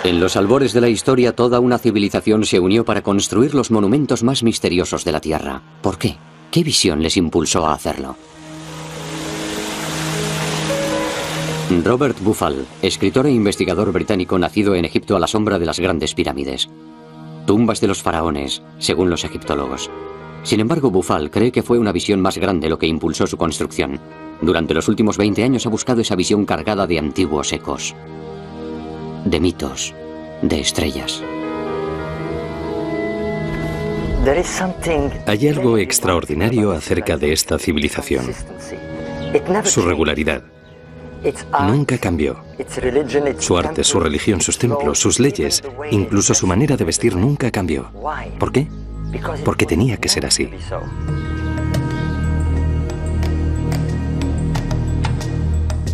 En los albores de la historia, toda una civilización se unió para construir los monumentos más misteriosos de la Tierra. ¿Por qué? ¿Qué visión les impulsó a hacerlo? Robert Buffal, escritor e investigador británico nacido en Egipto a la sombra de las grandes pirámides. Tumbas de los faraones, según los egiptólogos. Sin embargo, Buffal cree que fue una visión más grande lo que impulsó su construcción. Durante los últimos 20 años ha buscado esa visión cargada de antiguos ecos, de mitos, de estrellas. Hay algo extraordinario acerca de esta civilización. Su regularidad. Nunca cambió. Su arte, su religión, sus templos, sus leyes, incluso su manera de vestir nunca cambió. ¿Por qué? Porque tenía que ser así.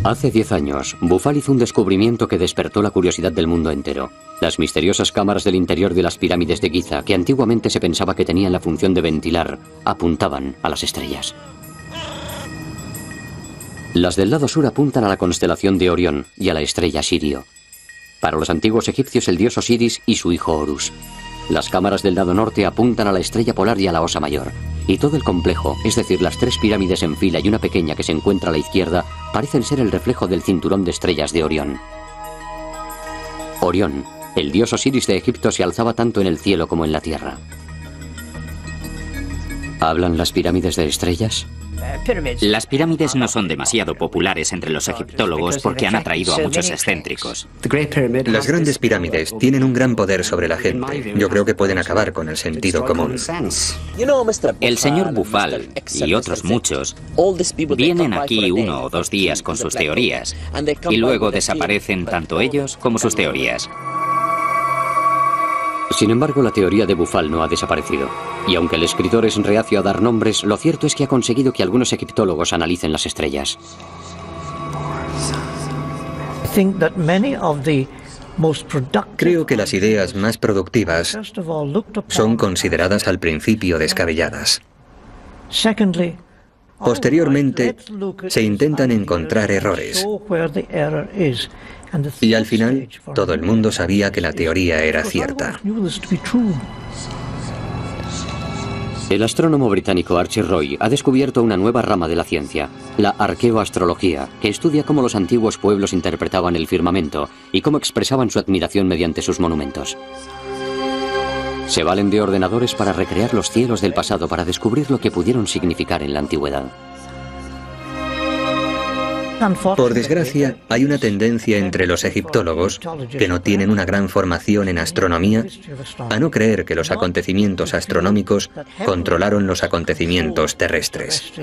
Hace 10 años, Buffal hizo un descubrimiento que despertó la curiosidad del mundo entero. Las misteriosas cámaras del interior de las pirámides de Giza, que antiguamente se pensaba que tenían la función de ventilar, apuntaban a las estrellas. Las del lado sur apuntan a la constelación de Orión y a la estrella Sirio. Para los antiguos egipcios, el dios Osiris y su hijo Horus. Las cámaras del lado norte apuntan a la estrella polar y a la Osa Mayor. Y todo el complejo, es decir, las 3 pirámides en fila y una pequeña que se encuentra a la izquierda, parecen ser el reflejo del cinturón de estrellas de Orión. Orión, el dios Osiris de Egipto, se alzaba tanto en el cielo como en la tierra. ¿Hablan las pirámides de estrellas? Las pirámides no son demasiado populares entre los egiptólogos porque han atraído a muchos excéntricos. Las grandes pirámides tienen un gran poder sobre la gente. Yo creo que pueden acabar con el sentido común. El señor Buffal y otros muchos vienen aquí 1 o 2 días con sus teorías y luego desaparecen tanto ellos como sus teorías. Sin embargo, la teoría de Buffal no ha desaparecido. Y aunque el escritor es reacio a dar nombres, lo cierto es que ha conseguido que algunos egiptólogos analicen las estrellas. Creo que las ideas más productivas son consideradas al principio descabelladas. Posteriormente, se intentan encontrar errores. Y al final, todo el mundo sabía que la teoría era cierta. El astrónomo británico Archie Roy ha descubierto una nueva rama de la ciencia, la arqueoastrología, que estudia cómo los antiguos pueblos interpretaban el firmamento y cómo expresaban su admiración mediante sus monumentos. Se valen de ordenadores para recrear los cielos del pasado para descubrir lo que pudieron significar en la antigüedad. Por desgracia, hay una tendencia entre los egiptólogos, que no tienen una gran formación en astronomía, a no creer que los acontecimientos astronómicos controlaron los acontecimientos terrestres.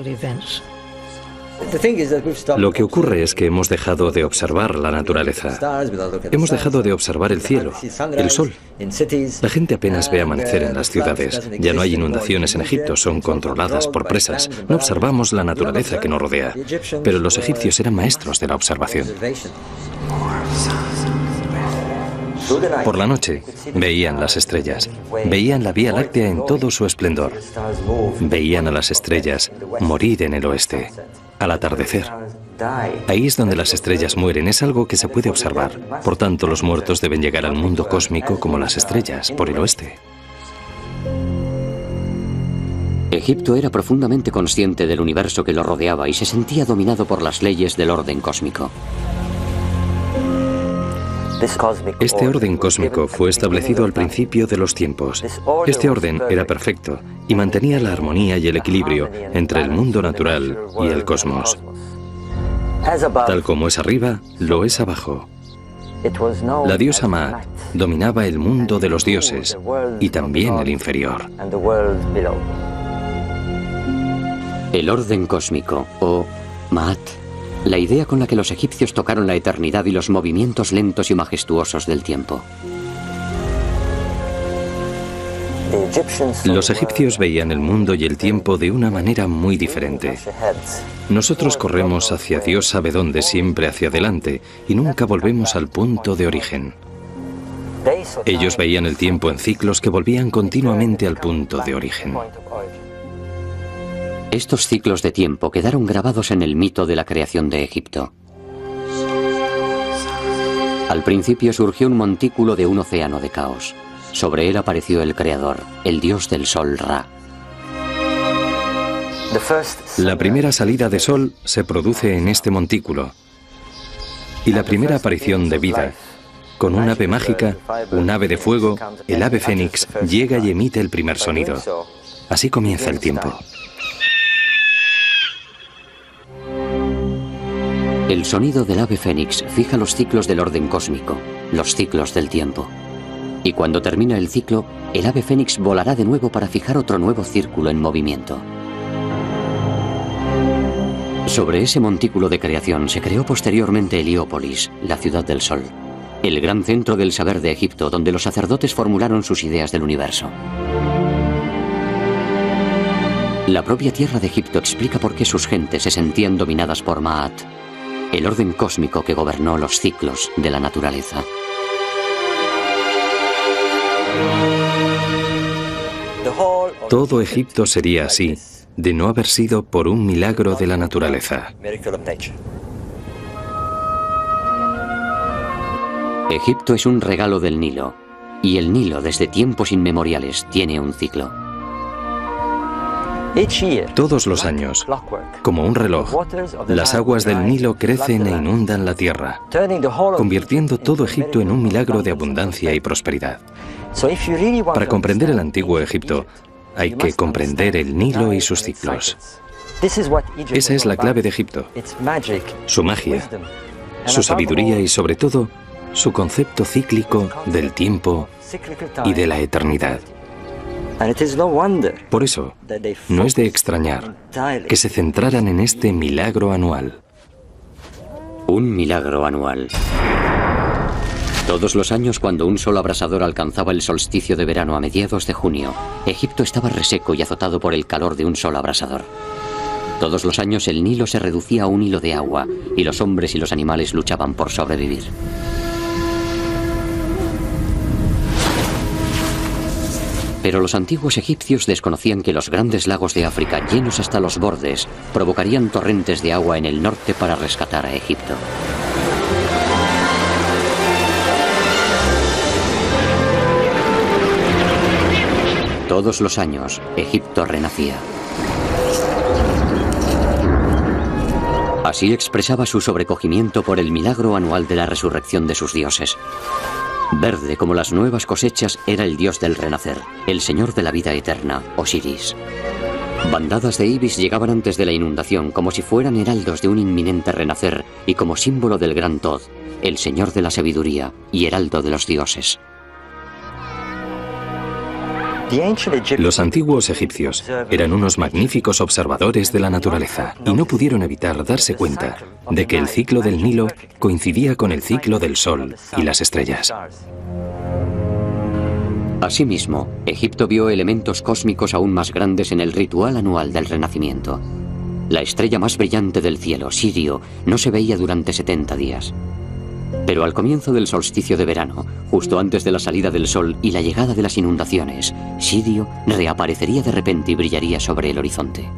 Lo que ocurre es que hemos dejado de observar la naturaleza. Hemos dejado de observar el cielo, el sol. La gente apenas ve amanecer en las ciudades. Ya no hay inundaciones en Egipto, son controladas por presas. No observamos la naturaleza que nos rodea. Pero los egipcios eran maestros de la observación. Por la noche veían las estrellas, veían la Vía Láctea en todo su esplendor, veían a las estrellas morir en el oeste, al atardecer. Ahí es donde las estrellas mueren, es algo que se puede observar. Por tanto, los muertos deben llegar al mundo cósmico como las estrellas, por el oeste. Egipto era profundamente consciente del universo que lo rodeaba y se sentía dominado por las leyes del orden cósmico. Este orden cósmico fue establecido al principio de los tiempos. Este orden era perfecto y mantenía la armonía y el equilibrio entre el mundo natural y el cosmos. Tal como es arriba, lo es abajo. La diosa Maat dominaba el mundo de los dioses y también el inferior. El orden cósmico, o Maat, la idea con la que los egipcios tocaron la eternidad y los movimientos lentos y majestuosos del tiempo. Los egipcios veían el mundo y el tiempo de una manera muy diferente. Nosotros corremos hacia Dios sabe dónde, siempre hacia adelante, y nunca volvemos al punto de origen. Ellos veían el tiempo en ciclos que volvían continuamente al punto de origen. Estos ciclos de tiempo quedaron grabados en el mito de la creación de Egipto. Al principio surgió un montículo de un océano de caos. Sobre él apareció el Creador, el dios del sol Ra. La primera salida de sol se produce en este montículo. Y la primera aparición de vida, con un ave mágica, un ave de fuego, el ave fénix, llega y emite el primer sonido. Así comienza el tiempo. El sonido del ave fénix fija los ciclos del orden cósmico, los ciclos del tiempo. Y cuando termina el ciclo, el ave fénix volará de nuevo para fijar otro nuevo círculo en movimiento. Sobre ese montículo de creación se creó posteriormente Heliópolis, la ciudad del sol, el gran centro del saber de Egipto, donde los sacerdotes formularon sus ideas del universo. La propia tierra de Egipto explica por qué sus gentes se sentían dominadas por Maat, el orden cósmico que gobernó los ciclos de la naturaleza. Todo Egipto sería así, de no haber sido por un milagro de la naturaleza. Egipto es un regalo del Nilo, y el Nilo desde tiempos inmemoriales tiene un ciclo. Todos los años, como un reloj, las aguas del Nilo crecen e inundan la tierra, convirtiendo todo Egipto en un milagro de abundancia y prosperidad. Para comprender el antiguo Egipto, hay que comprender el Nilo y sus ciclos. Esa es la clave de Egipto, su magia, su sabiduría y sobre todo, su concepto cíclico del tiempo y de la eternidad. Por eso, no es de extrañar que se centraran en este milagro anual. Un milagro anual. Todos los años, cuando un sol abrasador alcanzaba el solsticio de verano a mediados de junio, Egipto estaba reseco y azotado por el calor de un sol abrasador. Todos los años el Nilo se reducía a un hilo de agua y los hombres y los animales luchaban por sobrevivir. Pero los antiguos egipcios desconocían que los grandes lagos de África, llenos hasta los bordes, provocarían torrentes de agua en el norte para rescatar a Egipto. Todos los años, Egipto renacía. Así expresaba su sobrecogimiento por el milagro anual de la resurrección de sus dioses. Verde como las nuevas cosechas era el dios del renacer, el señor de la vida eterna, Osiris. Bandadas de ibis llegaban antes de la inundación como si fueran heraldos de un inminente renacer y como símbolo del gran Tod, el señor de la sabiduría y heraldo de los dioses. Los antiguos egipcios eran unos magníficos observadores de la naturaleza y no pudieron evitar darse cuenta de que el ciclo del Nilo coincidía con el ciclo del Sol y las estrellas. Asimismo, Egipto vio elementos cósmicos aún más grandes en el ritual anual del renacimiento. La estrella más brillante del cielo, Sirio, no se veía durante 70 días. Pero al comienzo del solsticio de verano, justo antes de la salida del sol y la llegada de las inundaciones, Sirio reaparecería de repente y brillaría sobre el horizonte.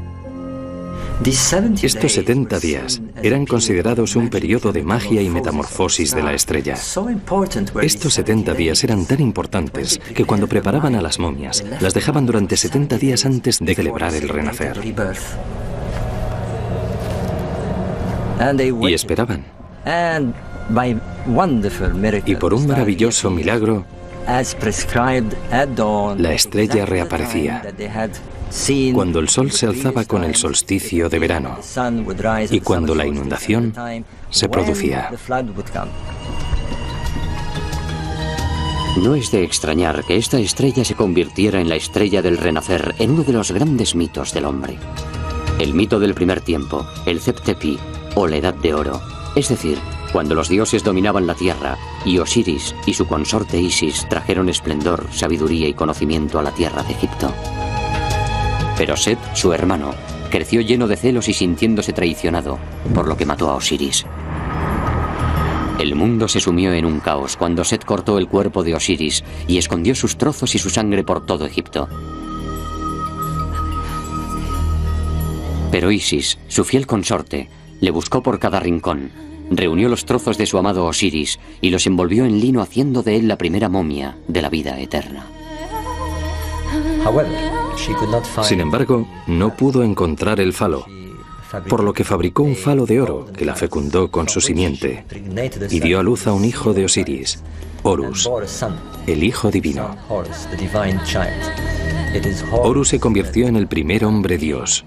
Estos 70 días eran considerados un periodo de magia y metamorfosis de la estrella. Estos 70 días eran tan importantes que cuando preparaban a las momias, las dejaban durante 70 días antes de celebrar el renacer. Y esperaban. Y por un maravilloso milagro, la estrella reaparecía cuando el sol se alzaba con el solsticio de verano y cuando la inundación se producía. No es de extrañar que esta estrella se convirtiera en la estrella del renacer, en uno de los grandes mitos del hombre. El mito del primer tiempo, el Zep-Tepi, o la Edad de Oro, es decir, cuando los dioses dominaban la tierra y Osiris y su consorte Isis trajeron esplendor, sabiduría y conocimiento a la tierra de Egipto. Pero Set, su hermano, creció lleno de celos y sintiéndose traicionado, por lo que mató a Osiris. El mundo se sumió en un caos cuando Set cortó el cuerpo de Osiris y escondió sus trozos y su sangre por todo Egipto. Pero Isis, su fiel consorte, le buscó por cada rincón, reunió los trozos de su amado Osiris y los envolvió en lino, haciendo de él la primera momia de la vida eterna. Sin embargo, no pudo encontrar el falo, por lo que fabricó un falo de oro que la fecundó con su simiente y dio a luz a un hijo de Osiris, Horus, el hijo divino. Horus se convirtió en el primer hombre dios,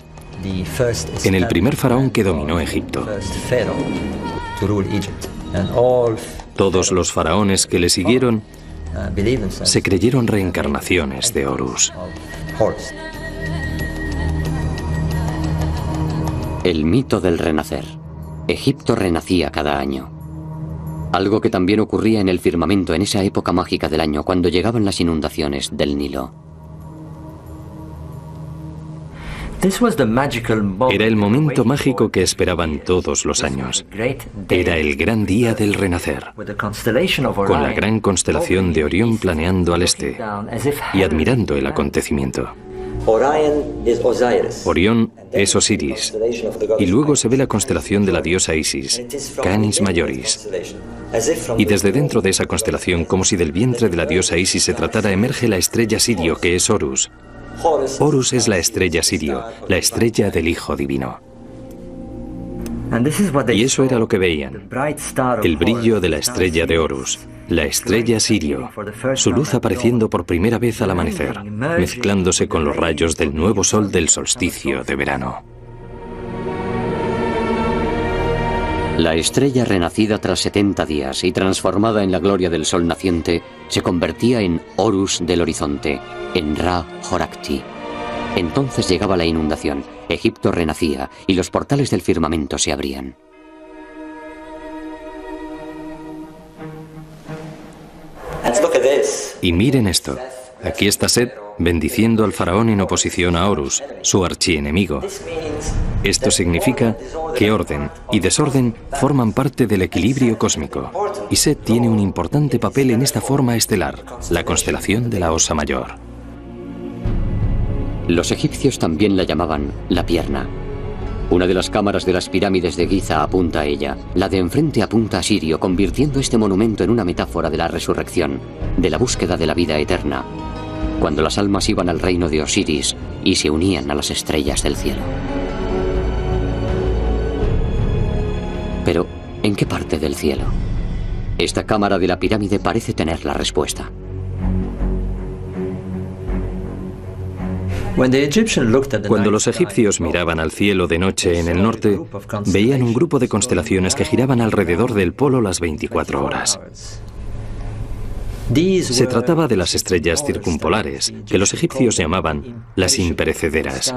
en el primer faraón que dominó Egipto. Todos los faraones que le siguieron se creyeron reencarnaciones de Horus. El mito del renacer. Egipto renacía cada año. Algo que también ocurría en el firmamento en esa época mágica del año, cuando llegaban las inundaciones del Nilo. Era el momento mágico que esperaban todos los años. Era el gran día del renacer, con la gran constelación de Orión planeando al este y admirando el acontecimiento. Orión es Osiris, y luego se ve la constelación de la diosa Isis, Canis Majoris. Y desde dentro de esa constelación, como si del vientre de la diosa Isis se tratara, emerge la estrella Sirio, que es Horus. Horus es la estrella Sirio, la estrella del Hijo Divino. Y eso era lo que veían, el brillo de la estrella de Horus, la estrella Sirio, su luz apareciendo por primera vez al amanecer, mezclándose con los rayos del nuevo sol del solsticio de verano. La estrella renacida tras 70 días y transformada en la gloria del sol naciente, se convertía en Horus del horizonte, en Ra-Horakhti. Entonces llegaba la inundación, Egipto renacía y los portales del firmamento se abrían. Y miren esto, aquí está Set bendiciendo al faraón en oposición a Horus, su archienemigo. Esto significa que orden y desorden forman parte del equilibrio cósmico, y Set tiene un importante papel en esta forma estelar, la constelación de la Osa Mayor. Los egipcios también la llamaban la pierna. Una de las cámaras de las pirámides de Giza apunta a ella, la de enfrente apunta a Sirio, convirtiendo este monumento en una metáfora de la resurrección, de la búsqueda de la vida eterna, cuando las almas iban al reino de Osiris y se unían a las estrellas del cielo. Pero, ¿en qué parte del cielo? Esta cámara de la pirámide parece tener la respuesta. Cuando los egipcios miraban al cielo de noche en el norte, veían un grupo de constelaciones que giraban alrededor del polo las 24 horas. Se trataba de las estrellas circumpolares, que los egipcios llamaban las imperecederas,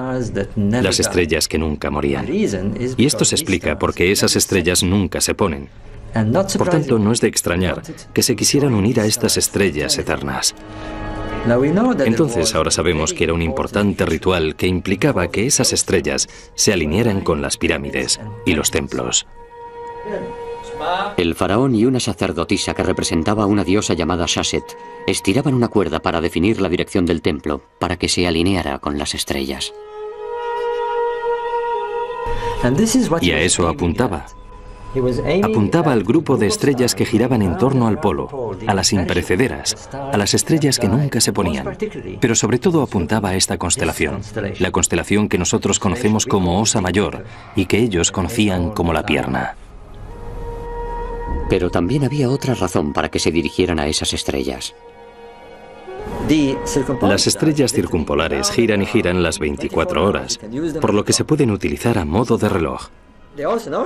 las estrellas que nunca morían. Y esto se explica porque esas estrellas nunca se ponen. Por tanto, no es de extrañar que se quisieran unir a estas estrellas eternas. Entonces ahora sabemos que era un importante ritual que implicaba que esas estrellas se alinearan con las pirámides y los templos. El faraón y una sacerdotisa que representaba a una diosa llamada Shashet estiraban una cuerda para definir la dirección del templo, para que se alineara con las estrellas. Y a eso apuntaba. Apuntaba al grupo de estrellas que giraban en torno al polo, a las imperecederas, a las estrellas que nunca se ponían. Pero sobre todo apuntaba a esta constelación, la constelación que nosotros conocemos como Osa Mayor y que ellos conocían como la pierna. Pero también había otra razón para que se dirigieran a esas estrellas. Las estrellas circumpolares giran y giran las 24 horas, por lo que se pueden utilizar a modo de reloj.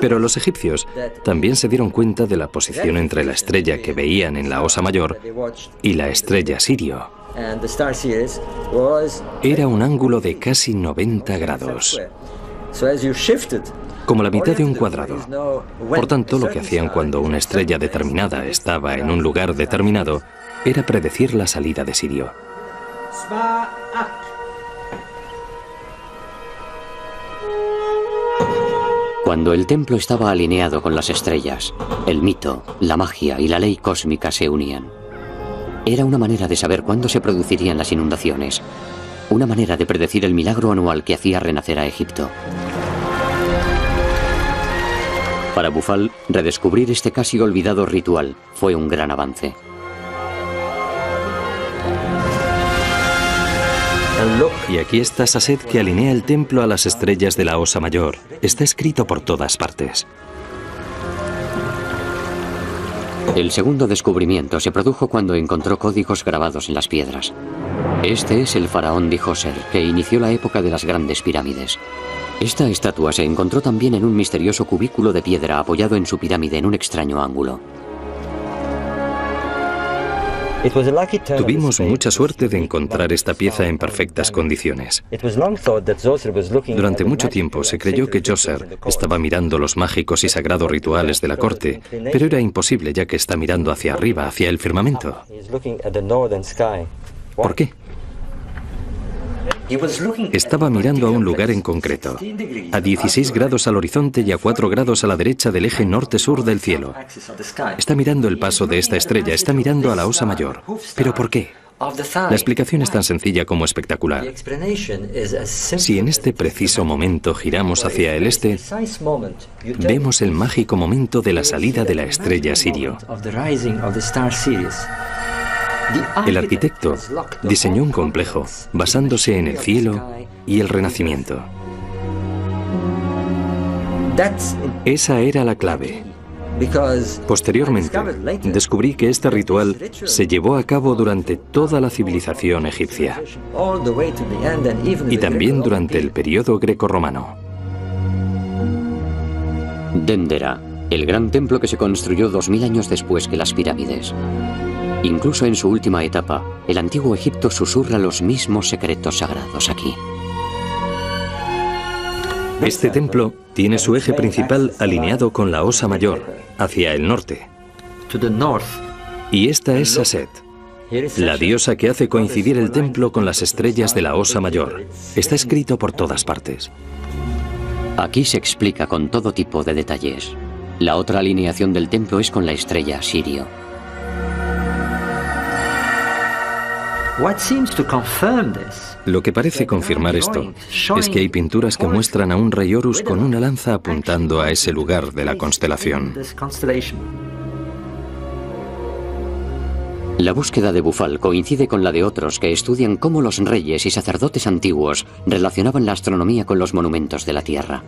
Pero los egipcios también se dieron cuenta de la posición entre la estrella que veían en la Osa Mayor y la estrella Sirio. Era un ángulo de casi 90 grados, como la mitad de un cuadrado. Por tanto, lo que hacían cuando una estrella determinada estaba en un lugar determinado era predecir la salida de Sirio. Cuando el templo estaba alineado con las estrellas, el mito, la magia y la ley cósmica se unían. Era una manera de saber cuándo se producirían las inundaciones, una manera de predecir el milagro anual que hacía renacer a Egipto. Para Bufal, redescubrir este casi olvidado ritual fue un gran avance. Y aquí está Saset, que alinea el templo a las estrellas de la Osa Mayor. Está escrito por todas partes. El segundo descubrimiento se produjo cuando encontró códigos grabados en las piedras. Este es el faraón Djoser, que inició la época de las grandes pirámides. Esta estatua se encontró también en un misterioso cubículo de piedra apoyado en su pirámide en un extraño ángulo. Tuvimos mucha suerte de encontrar esta pieza en perfectas condiciones. Durante mucho tiempo se creyó que Djoser estaba mirando los mágicos y sagrados rituales de la corte, pero era imposible ya que está mirando hacia arriba, hacia el firmamento. ¿Por qué? Estaba mirando a un lugar en concreto, a 16 grados al horizonte y a 4 grados a la derecha del eje norte-sur del cielo. Está mirando el paso de esta estrella, está mirando a la Osa Mayor. ¿Pero por qué? La explicación es tan sencilla como espectacular. Si en este preciso momento giramos hacia el este, vemos el mágico momento de la salida de la estrella Sirio. El arquitecto diseñó un complejo basándose en el cielo y el renacimiento. Esa era la clave. Posteriormente, descubrí que este ritual se llevó a cabo durante toda la civilización egipcia y también durante el periodo grecorromano. Dendera, el gran templo que se construyó 2000 años después que las pirámides. Incluso en su última etapa, el antiguo Egipto susurra los mismos secretos sagrados aquí. Este templo tiene su eje principal alineado con la Osa Mayor, hacia el norte. Y esta es Saset, la diosa que hace coincidir el templo con las estrellas de la Osa Mayor. Está escrito por todas partes. Aquí se explica con todo tipo de detalles. La otra alineación del templo es con la estrella Sirio. Lo que parece confirmar esto es que hay pinturas que muestran a un rey Horus con una lanza apuntando a ese lugar de la constelación. La búsqueda de Bufal coincide con la de otros que estudian cómo los reyes y sacerdotes antiguos relacionaban la astronomía con los monumentos de la Tierra.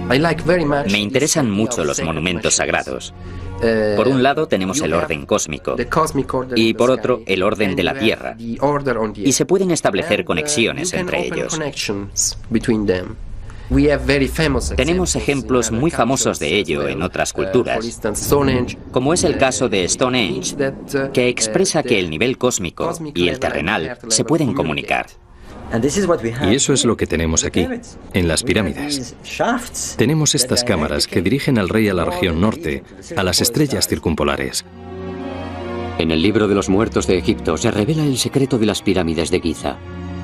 Me interesan mucho los monumentos sagrados. Por un lado tenemos el orden cósmico y por otro el orden de la Tierra, y se pueden establecer conexiones entre ellos. Tenemos ejemplos muy famosos de ello en otras culturas, como es el caso de Stonehenge, que expresa que el nivel cósmico y el terrenal se pueden comunicar. Y eso es lo que tenemos aquí, en las pirámides. Tenemos estas cámaras que dirigen al rey a la región norte, a las estrellas circumpolares. En el libro de los muertos de Egipto se revela el secreto de las pirámides de Giza.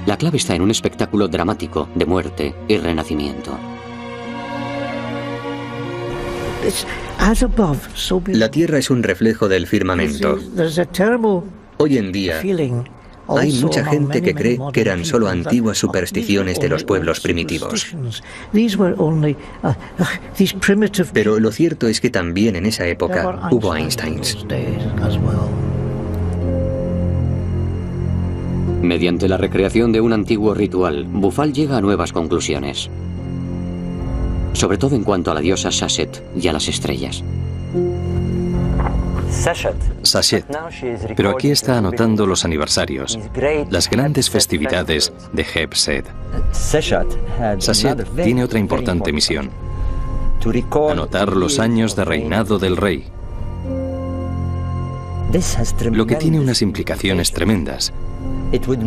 La clave está en un espectáculo dramático de muerte y renacimiento. La Tierra es un reflejo del firmamento. Hoy en día, hay mucha gente que cree que eran solo antiguas supersticiones de los pueblos primitivos. Pero lo cierto es que también en esa época hubo Einsteins. Mediante la recreación de un antiguo ritual, Bufal llega a nuevas conclusiones. Sobre todo en cuanto a la diosa Saset y a las estrellas. Saset, pero aquí está anotando los aniversarios, las grandes festividades de Heb-Sed. Saset tiene otra importante misión: anotar los años de reinado del rey, lo que tiene unas implicaciones tremendas,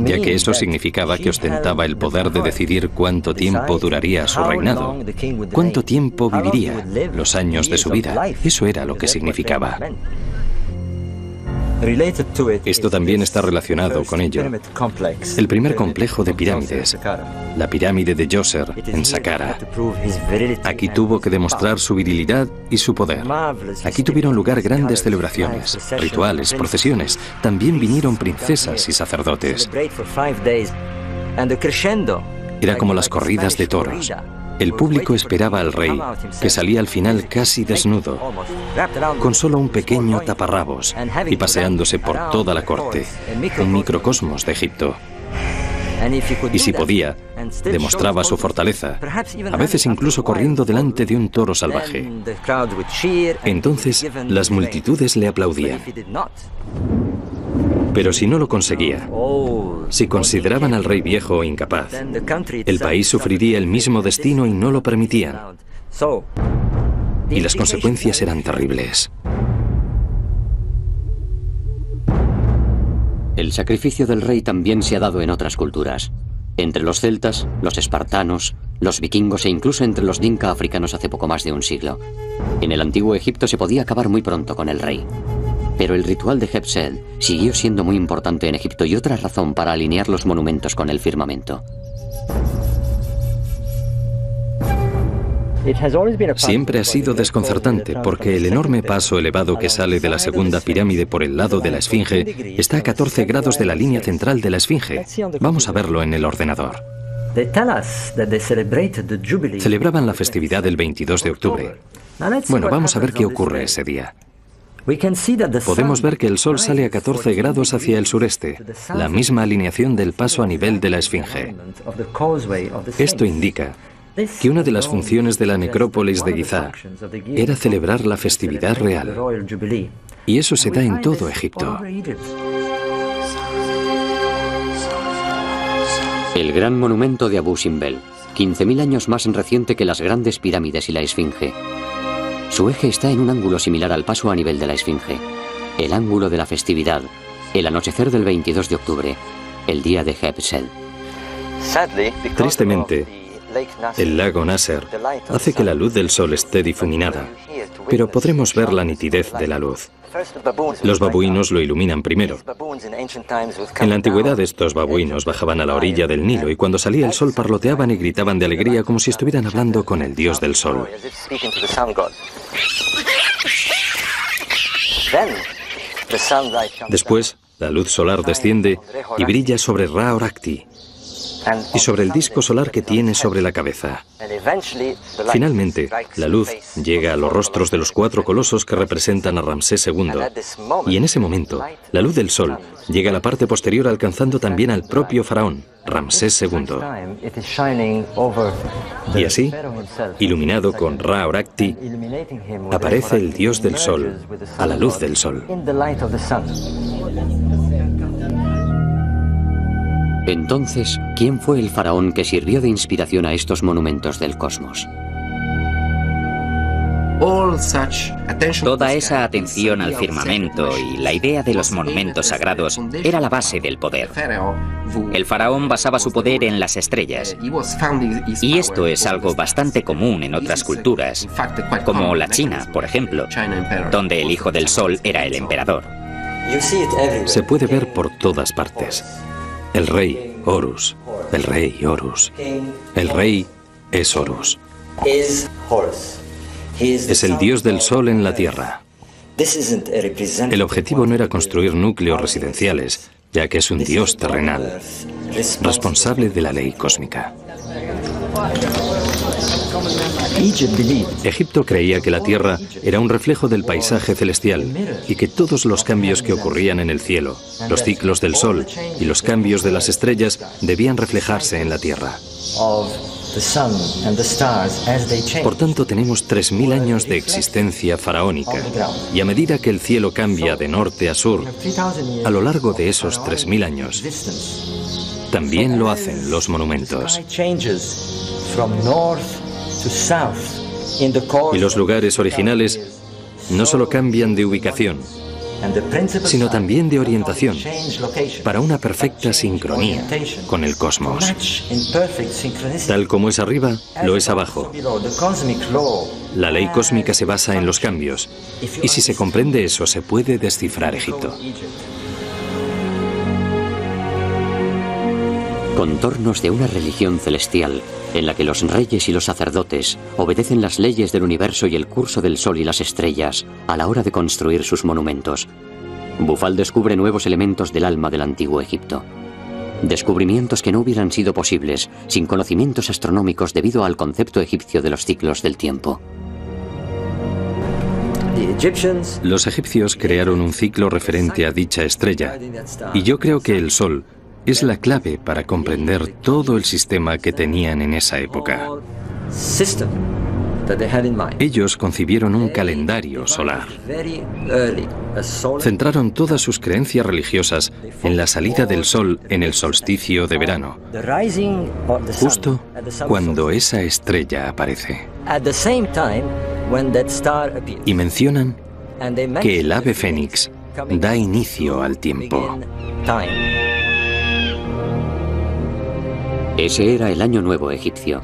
ya que eso significaba que ostentaba el poder de decidir cuánto tiempo duraría su reinado, cuánto tiempo viviría, los años de su vida. Eso era lo que significaba. Esto también está relacionado con ello. El primer complejo de pirámides, la pirámide de Djoser, en Saqqara. Aquí tuvo que demostrar su virilidad y su poder. Aquí tuvieron lugar grandes celebraciones, rituales, procesiones. También vinieron princesas y sacerdotes. Era como las corridas de toros. El público esperaba al rey, que salía al final casi desnudo, con solo un pequeño taparrabos y paseándose por toda la corte, un microcosmos de Egipto. Y si podía, demostraba su fortaleza, a veces incluso corriendo delante de un toro salvaje. Entonces, las multitudes le aplaudían. Pero si no lo conseguía, si consideraban al rey viejo o incapaz, el país sufriría el mismo destino y no lo permitían. Y las consecuencias eran terribles. El sacrificio del rey también se ha dado en otras culturas. Entre los celtas, los espartanos, los vikingos e incluso entre los dinka africanos hace poco más de un siglo. En el antiguo Egipto se podía acabar muy pronto con el rey. Pero el ritual de Hebsed siguió siendo muy importante en Egipto y otra razón para alinear los monumentos con el firmamento. Siempre ha sido desconcertante porque el enorme paso elevado que sale de la segunda pirámide por el lado de la Esfinge está a 14 grados de la línea central de la Esfinge. Vamos a verlo en el ordenador. Celebraban la festividad del 22 de octubre. Bueno, vamos a ver qué ocurre ese día. Podemos ver que el sol sale a 14 grados hacia el sureste, la misma alineación del paso a nivel de la Esfinge. Esto indica que una de las funciones de la necrópolis de Gizá era celebrar la festividad real. Y eso se da en todo Egipto. El gran monumento de Abu Simbel, 15.000 años más reciente que las grandes pirámides y la Esfinge. Su eje está en un ángulo similar al paso a nivel de la Esfinge. El ángulo de la festividad, el anochecer del 22 de octubre, el día de Hebsed. Tristemente, el lago Nasser hace que la luz del sol esté difuminada, pero podremos ver la nitidez de la luz. Los babuinos lo iluminan primero. En la antigüedad estos babuinos bajaban a la orilla del Nilo y cuando salía el sol parloteaban y gritaban de alegría como si estuvieran hablando con el dios del sol. Después, la luz solar desciende y brilla sobre Ra Horakhti y sobre el disco solar que tiene sobre la cabeza. Finalmente, la luz llega a los rostros de los 4 colosos que representan a Ramsés II, y en ese momento, la luz del sol llega a la parte posterior alcanzando también al propio faraón, Ramsés II. Y así, iluminado con Ra Horakhti, aparece el dios del sol a la luz del sol. Entonces, ¿quién fue el faraón que sirvió de inspiración a estos monumentos del cosmos? Toda esa atención al firmamento y la idea de los monumentos sagrados era la base del poder. El faraón basaba su poder en las estrellas. Y esto es algo bastante común en otras culturas, como la China, por ejemplo, donde el hijo del sol era el emperador. Se puede ver por todas partes. El rey, Horus. El rey, Horus. El rey es Horus. Es el dios del sol en la tierra. El objetivo no era construir núcleos residenciales, ya que es un dios terrenal, responsable de la ley cósmica. Egipto creía que la Tierra era un reflejo del paisaje celestial y que todos los cambios que ocurrían en el cielo, los ciclos del Sol y los cambios de las estrellas debían reflejarse en la Tierra. Por tanto, tenemos 3.000 años de existencia faraónica y a medida que el cielo cambia de norte a sur, a lo largo de esos 3.000 años, también lo hacen los monumentos. Y los lugares originales no solo cambian de ubicación, sino también de orientación, para una perfecta sincronía con el cosmos. Tal como es arriba, lo es abajo. La ley cósmica se basa en los cambios, y si se comprende eso, se puede descifrar Egipto. Contornos de una religión celestial en la que los reyes y los sacerdotes obedecen las leyes del universo y el curso del sol y las estrellas a la hora de construir sus monumentos. Bufal descubre nuevos elementos del alma del antiguo Egipto. Descubrimientos que no hubieran sido posibles sin conocimientos astronómicos debido al concepto egipcio de los ciclos del tiempo. Los egipcios crearon un ciclo referente a dicha estrella, y yo creo que el Sol es la clave para comprender todo el sistema que tenían en esa época. Ellos concibieron un calendario solar. Centraron todas sus creencias religiosas en la salida del Sol en el solsticio de verano, justo cuando esa estrella aparece. Y mencionan que el ave fénix da inicio al tiempo. Ese era el Año Nuevo egipcio,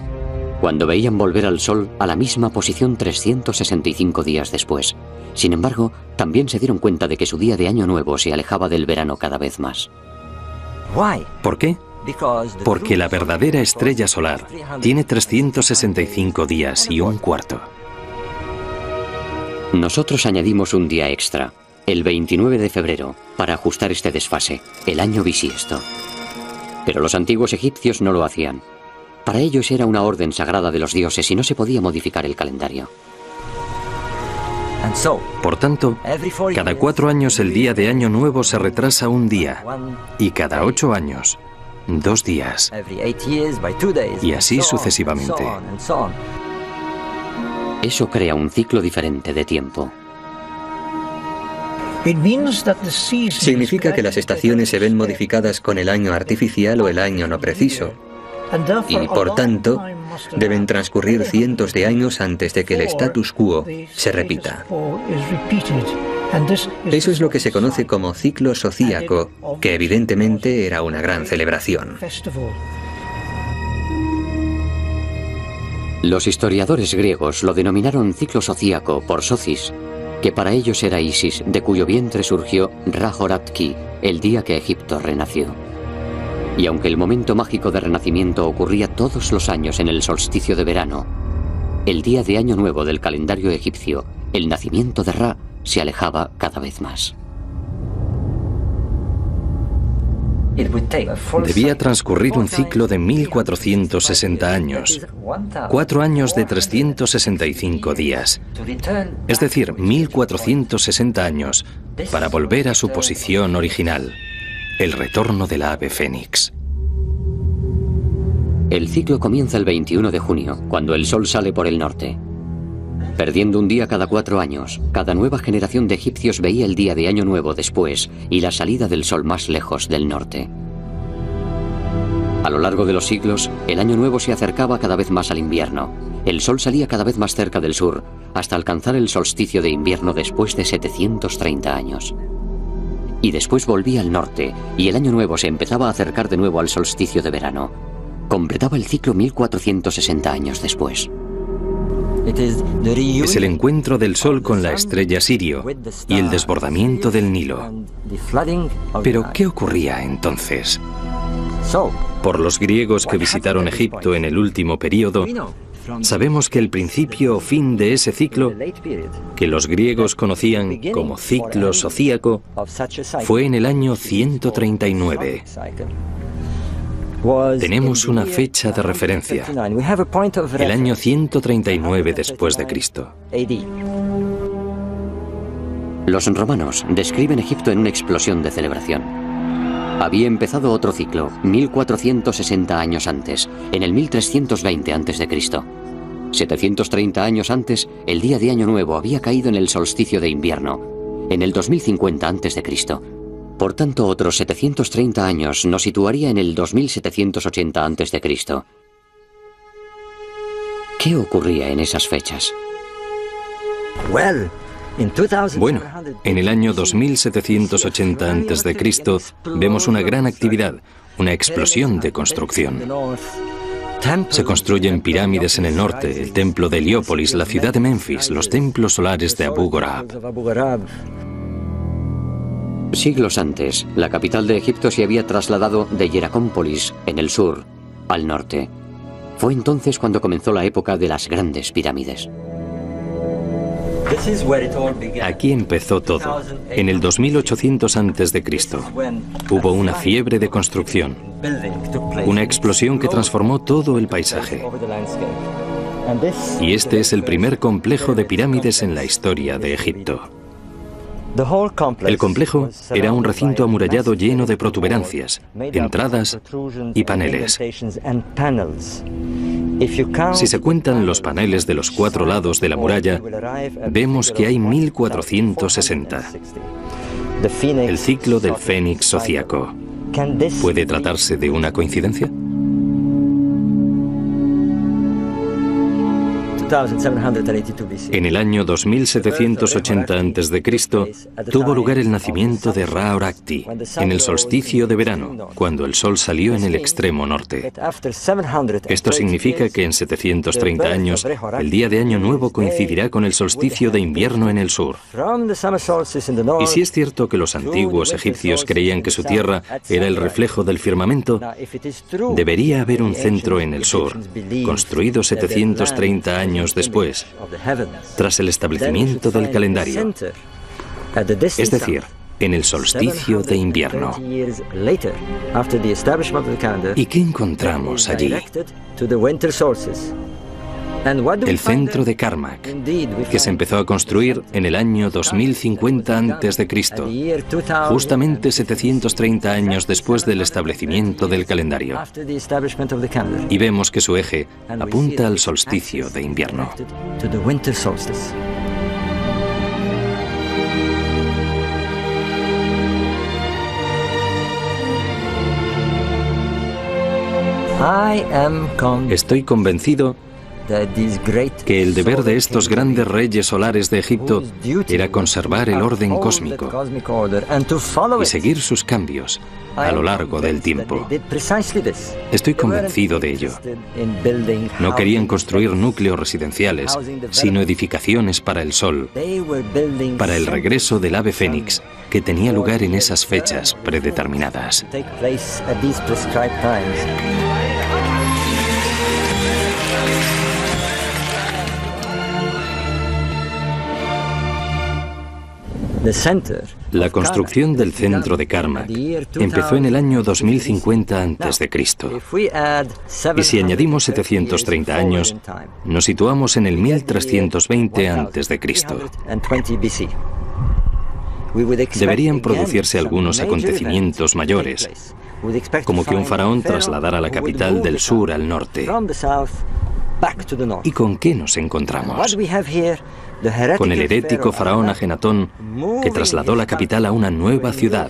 cuando veían volver al Sol a la misma posición 365 días después. Sin embargo, también se dieron cuenta de que su día de Año Nuevo se alejaba del verano cada vez más. ¿Por qué? Porque la verdadera estrella solar tiene 365 días y un cuarto. Nosotros añadimos un día extra, el 29 de febrero, para ajustar este desfase, el año bisiesto. Pero los antiguos egipcios no lo hacían. Para ellos era una orden sagrada de los dioses y no se podía modificar el calendario. Por tanto, cada 4 años el día de Año Nuevo se retrasa un día, y cada 8 años, 2 días, y así sucesivamente. Eso crea un ciclo diferente de tiempo. Significa que las estaciones se ven modificadas con el año artificial o el año no preciso. Y, por tanto, deben transcurrir cientos de años antes de que el status quo se repita. Eso es lo que se conoce como ciclo zodíaco, que evidentemente era una gran celebración. Los historiadores griegos lo denominaron ciclo zodíaco por Socis, que para ellos era Isis, de cuyo vientre surgió Ra-Horat-Ki, el día que Egipto renació. Y aunque el momento mágico de renacimiento ocurría todos los años en el solsticio de verano, el día de Año Nuevo del calendario egipcio, el nacimiento de Ra, se alejaba cada vez más. Debía transcurrir un ciclo de 1460 años, 4 años de 365 días, es decir, 1460 años para volver a su posición original, el retorno del ave fénix. El ciclo comienza el 21 de junio, cuando el sol sale por el norte. Perdiendo un día cada 4 años, cada nueva generación de egipcios veía el día de Año Nuevo después y la salida del sol más lejos del norte. A lo largo de los siglos, el Año Nuevo se acercaba cada vez más al invierno. El sol salía cada vez más cerca del sur, hasta alcanzar el solsticio de invierno después de 730 años. Y después volvía al norte, y el Año Nuevo se empezaba a acercar de nuevo al solsticio de verano. Completaba el ciclo 1460 años después. Es el encuentro del Sol con la estrella Sirio y el desbordamiento del Nilo. Pero, ¿qué ocurría entonces? Por los griegos que visitaron Egipto en el último período, sabemos que el principio o fin de ese ciclo, que los griegos conocían como ciclo zodíaco, fue en el año 139. Tenemos una fecha de referencia, el año 139 después de Cristo. Los romanos describen Egipto en una explosión de celebración. Había empezado otro ciclo, 1460 años antes, en el 1320 a.C. 730 años antes, el día de Año Nuevo había caído en el solsticio de invierno, en el 2050 a.C. Por tanto, otros 730 años nos situaría en el 2780 a.C. ¿Qué ocurría en esas fechas? Bueno, en el año 2780 a.C. vemos una gran actividad, una explosión de construcción. Se construyen pirámides en el norte, el templo de Heliópolis, la ciudad de Memphis, los templos solares de Abu Ghorab. Siglos antes, la capital de Egipto se había trasladado de Hieracómpolis, en el sur, al norte. Fue entonces cuando comenzó la época de las grandes pirámides. Aquí empezó todo. En el 2800 a.C. hubo una fiebre de construcción, una explosión que transformó todo el paisaje. Y este es el primer complejo de pirámides en la historia de Egipto. El complejo era un recinto amurallado lleno de protuberancias, entradas y paneles. Si se cuentan los paneles de los 4 lados de la muralla, vemos que hay 1460. El ciclo del Fénix zodíaco. ¿Puede tratarse de una coincidencia? En el año 2780 a.C. tuvo lugar el nacimiento de Ra-Horakhti, en el solsticio de verano, cuando el sol salió en el extremo norte. Esto significa que en 730 años, el día de Año Nuevo coincidirá con el solsticio de invierno en el sur. Y si es cierto que los antiguos egipcios creían que su tierra era el reflejo del firmamento, debería haber un centro en el sur, construido 730 años después, tras el establecimiento del calendario, es decir, en el solsticio de invierno. ¿Y qué encontramos allí? El centro de Karnak, que se empezó a construir en el año 2050 a.C., justamente 730 años después del establecimiento del calendario. Y vemos que su eje apunta al solsticio de invierno. Estoy convencido que el deber de estos grandes reyes solares de Egipto era conservar el orden cósmico y seguir sus cambios a lo largo del tiempo. Estoy convencido de ello. No querían construir núcleos residenciales, sino edificaciones para el sol, para el regreso del ave fénix, que tenía lugar en esas fechas predeterminadas. La construcción del centro de Karnak empezó en el año 2050 a.C. Y si añadimos 730 años, nos situamos en el 1320 a.C. Deberían producirse algunos acontecimientos mayores, como que un faraón trasladara la capital del sur al norte. ¿Y con qué nos encontramos? Con el herético faraón Ajenatón, que trasladó la capital a una nueva ciudad,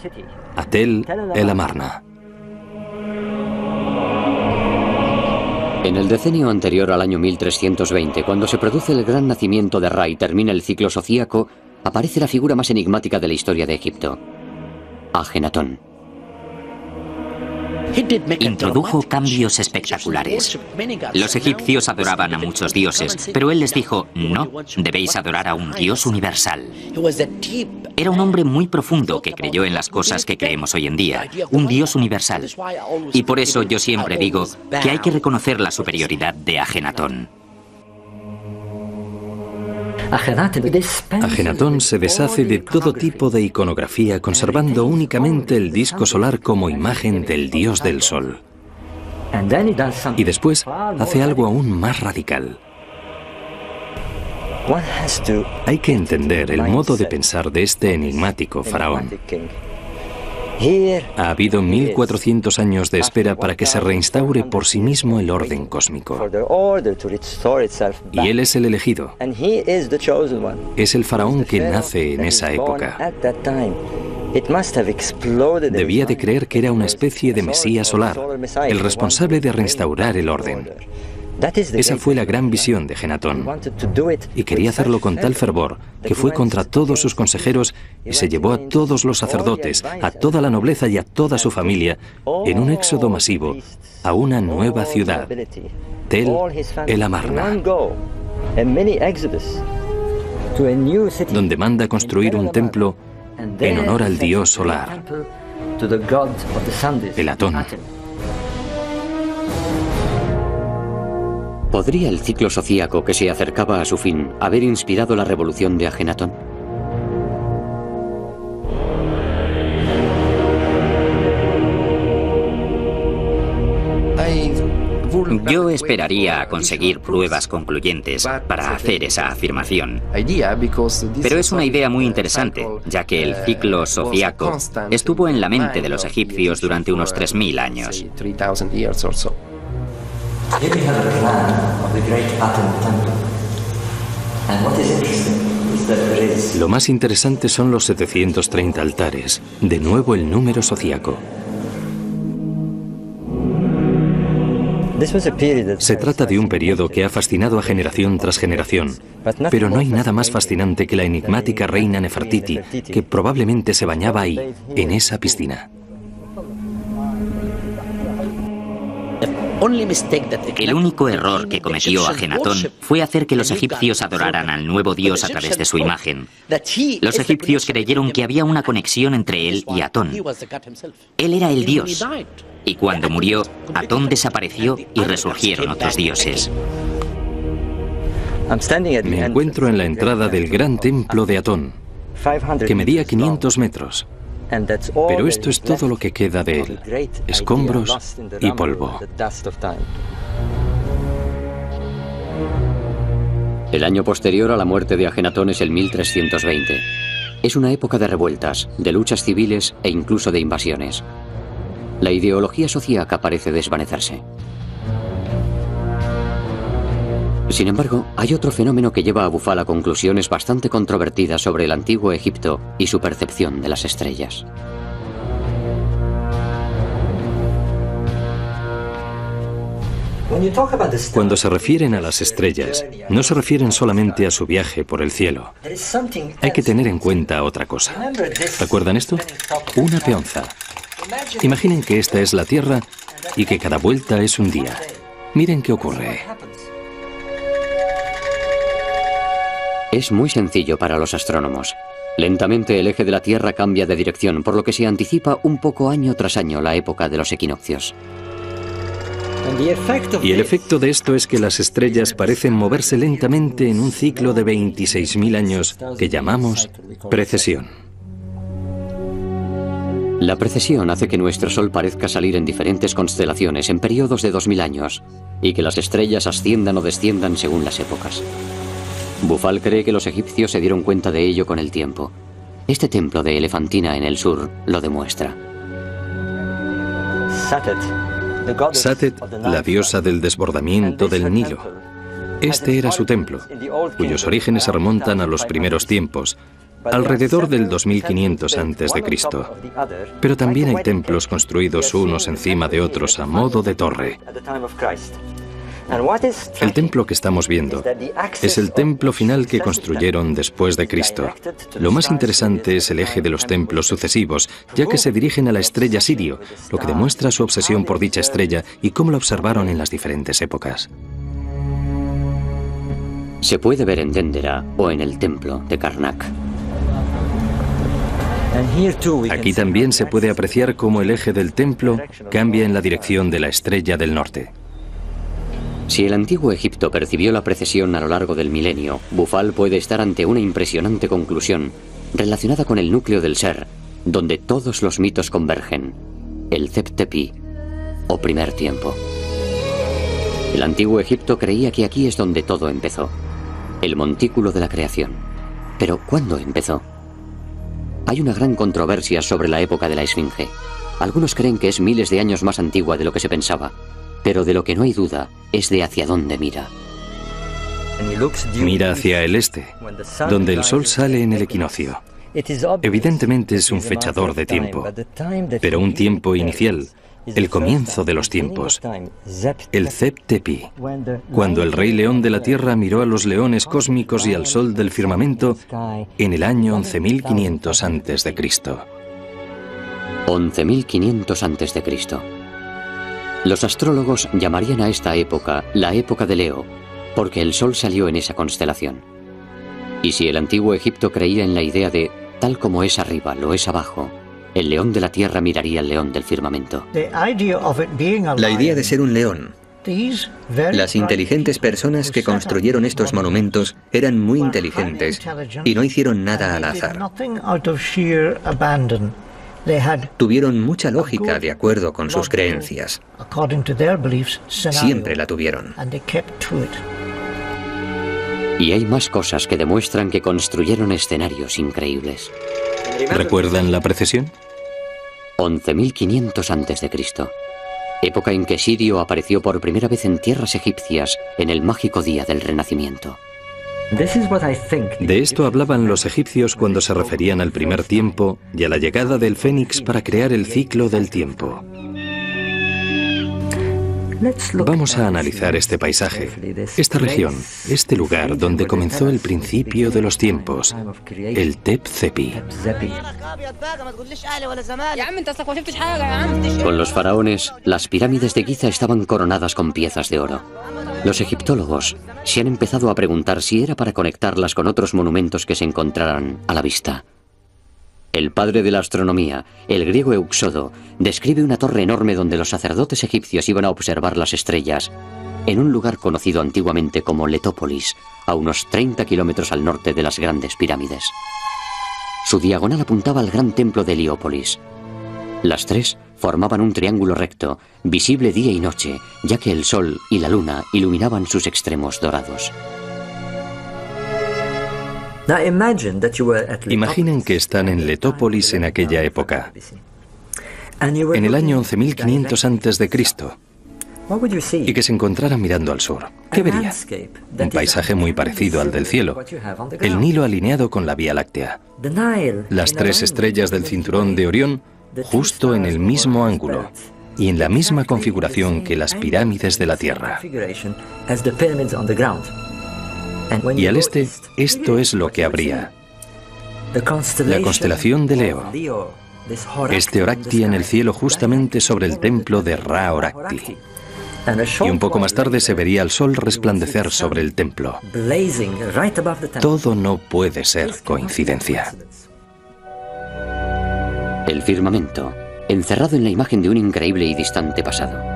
a Tel el Amarna. En el decenio anterior al año 1320, cuando se produce el gran nacimiento de Ra y termina el ciclo zodíaco, aparece la figura más enigmática de la historia de Egipto, Ajenatón. Introdujo cambios espectaculares. Los egipcios adoraban a muchos dioses, pero él les dijo, no, debéis adorar a un Dios universal. Era un hombre muy profundo que creyó en las cosas que creemos hoy en día, un Dios universal. Y por eso yo siempre digo que hay que reconocer la superioridad de Ajenatón. Ajenatón se deshace de todo tipo de iconografía, conservando únicamente el disco solar como imagen del dios del sol. Y después hace algo aún más radical. Hay que entender el modo de pensar de este enigmático faraón. Ha habido 1400 años de espera para que se reinstaure por sí mismo el orden cósmico. Y él es el elegido. Es el faraón que nace en esa época. Debía de creer que era una especie de mesías solar, el responsable de reinstaurar el orden. Esa fue la gran visión de Ajenatón, y quería hacerlo con tal fervor que fue contra todos sus consejeros y se llevó a todos los sacerdotes, a toda la nobleza y a toda su familia en un éxodo masivo a una nueva ciudad, Tel el Amarna, donde manda construir un templo en honor al dios solar, el Atón. ¿Podría el ciclo zodíaco que se acercaba a su fin haber inspirado la revolución de Ajenatón? Yo esperaría a conseguir pruebas concluyentes para hacer esa afirmación. Pero es una idea muy interesante, ya que el ciclo zodíaco estuvo en la mente de los egipcios durante unos 3000 años. Lo más interesante son los 730 altares, de nuevo el número zodíaco. Se trata de un periodo que ha fascinado a generación tras generación, pero no hay nada más fascinante que la enigmática reina Nefertiti, que probablemente se bañaba ahí, en esa piscina. El único error que cometió Ajenatón fue hacer que los egipcios adoraran al nuevo dios a través de su imagen. Los egipcios creyeron que había una conexión entre él y Atón. Él era el dios. Y cuando murió, Atón desapareció y resurgieron otros dioses. Me encuentro en la entrada del gran templo de Atón, que medía 500 metros. Pero esto es todo lo que queda de él: escombros y polvo. El año posterior a la muerte de Ajenatón es el 1320. Es una época de revueltas, de luchas civiles e incluso de invasiones. La ideología zodíaca parece desvanecerse. Sin embargo, hay otro fenómeno que lleva a Bufal a conclusiones bastante controvertidas sobre el antiguo Egipto y su percepción de las estrellas. Cuando se refieren a las estrellas, no se refieren solamente a su viaje por el cielo. Hay que tener en cuenta otra cosa. ¿Recuerdan esto? Una peonza. Imaginen que esta es la Tierra y que cada vuelta es un día. Miren qué ocurre. Es muy sencillo para los astrónomos. Lentamente el eje de la Tierra cambia de dirección, por lo que se anticipa un poco año tras año la época de los equinoccios. Y el efecto de esto es que las estrellas parecen moverse lentamente en un ciclo de 26.000 años que llamamos precesión. La precesión hace que nuestro Sol parezca salir en diferentes constelaciones en periodos de 2000 años y que las estrellas asciendan o desciendan según las épocas. Bufal cree que los egipcios se dieron cuenta de ello con el tiempo. Este templo de Elefantina en el sur lo demuestra. Satet, la diosa del desbordamiento del Nilo. Este era su templo, cuyos orígenes se remontan a los primeros tiempos, alrededor del 2500 a.C. Pero también hay templos construidos unos encima de otros a modo de torre. El templo que estamos viendo es el templo final que construyeron después de Cristo. Lo más interesante es el eje de los templos sucesivos, ya que se dirigen a la estrella Sirio, lo que demuestra su obsesión por dicha estrella y cómo la observaron en las diferentes épocas. Se puede ver en Dendera o en el templo de Karnak. Aquí también se puede apreciar cómo el eje del templo cambia en la dirección de la estrella del norte. Si el antiguo Egipto percibió la precesión a lo largo del milenio, Bufal puede estar ante una impresionante conclusión relacionada con el núcleo del ser, donde todos los mitos convergen: el Zep-Tepi, o primer tiempo. El antiguo Egipto creía que aquí es donde todo empezó, el montículo de la creación. Pero ¿cuándo empezó? Hay una gran controversia sobre la época de la Esfinge. Algunos creen que es miles de años más antigua de lo que se pensaba, pero de lo que no hay duda es de hacia dónde mira. Mira hacia el este, donde el sol sale en el equinoccio. Evidentemente es un fechador de tiempo, pero un tiempo inicial, el comienzo de los tiempos, el Zep-Tepi, cuando el rey león de la tierra miró a los leones cósmicos y al sol del firmamento en el año 11.500 a.C. 11.500 a.C. Los astrólogos llamarían a esta época la época de Leo, porque el sol salió en esa constelación. Y si el antiguo Egipto creía en la idea de tal como es arriba, lo es abajo, el león de la tierra miraría al león del firmamento. La idea de ser un león Las inteligentes personas que construyeron estos monumentos eran muy inteligentes y no hicieron nada al azar. Tuvieron mucha lógica de acuerdo con sus creencias. Siempre la tuvieron. Y hay más cosas que demuestran que construyeron escenarios increíbles. ¿Recuerdan la precesión? 11.500 a.C., época en que Sirio apareció por primera vez en tierras egipcias en el mágico día del Renacimiento. De esto hablaban los egipcios cuando se referían al primer tiempo y a la llegada del Fénix para crear el ciclo del tiempo. Vamos a analizar este paisaje, esta región, este lugar donde comenzó el principio de los tiempos, el Tep Cepi. Con los faraones, las pirámides de Giza estaban coronadas con piezas de oro. Los egiptólogos se han empezado a preguntar si era para conectarlas con otros monumentos que se encontraran a la vista. El padre de la astronomía, el griego Euxodo, describe una torre enorme donde los sacerdotes egipcios iban a observar las estrellas, en un lugar conocido antiguamente como Letópolis, a unos 30 kilómetros al norte de las grandes pirámides. Su diagonal apuntaba al gran templo de Heliópolis. Las tres formaban un triángulo recto, visible día y noche, ya que el sol y la luna iluminaban sus extremos dorados. Imaginen que están en Letópolis en aquella época, en el año 11.500 a.C., y que se encontraran mirando al sur. ¿Qué verían? Un paisaje muy parecido al del cielo, el Nilo alineado con la Vía Láctea, las tres estrellas del cinturón de Orión justo en el mismo ángulo y en la misma configuración que las pirámides de la Tierra. Y al este, esto es lo que habría: la constelación de Leo, este Orakti en el cielo justamente sobre el templo de Ra Orakti. Y un poco más tarde se vería el sol resplandecer sobre el templo. Todo no puede ser coincidencia. El firmamento, encerrado en la imagen de un increíble y distante pasado.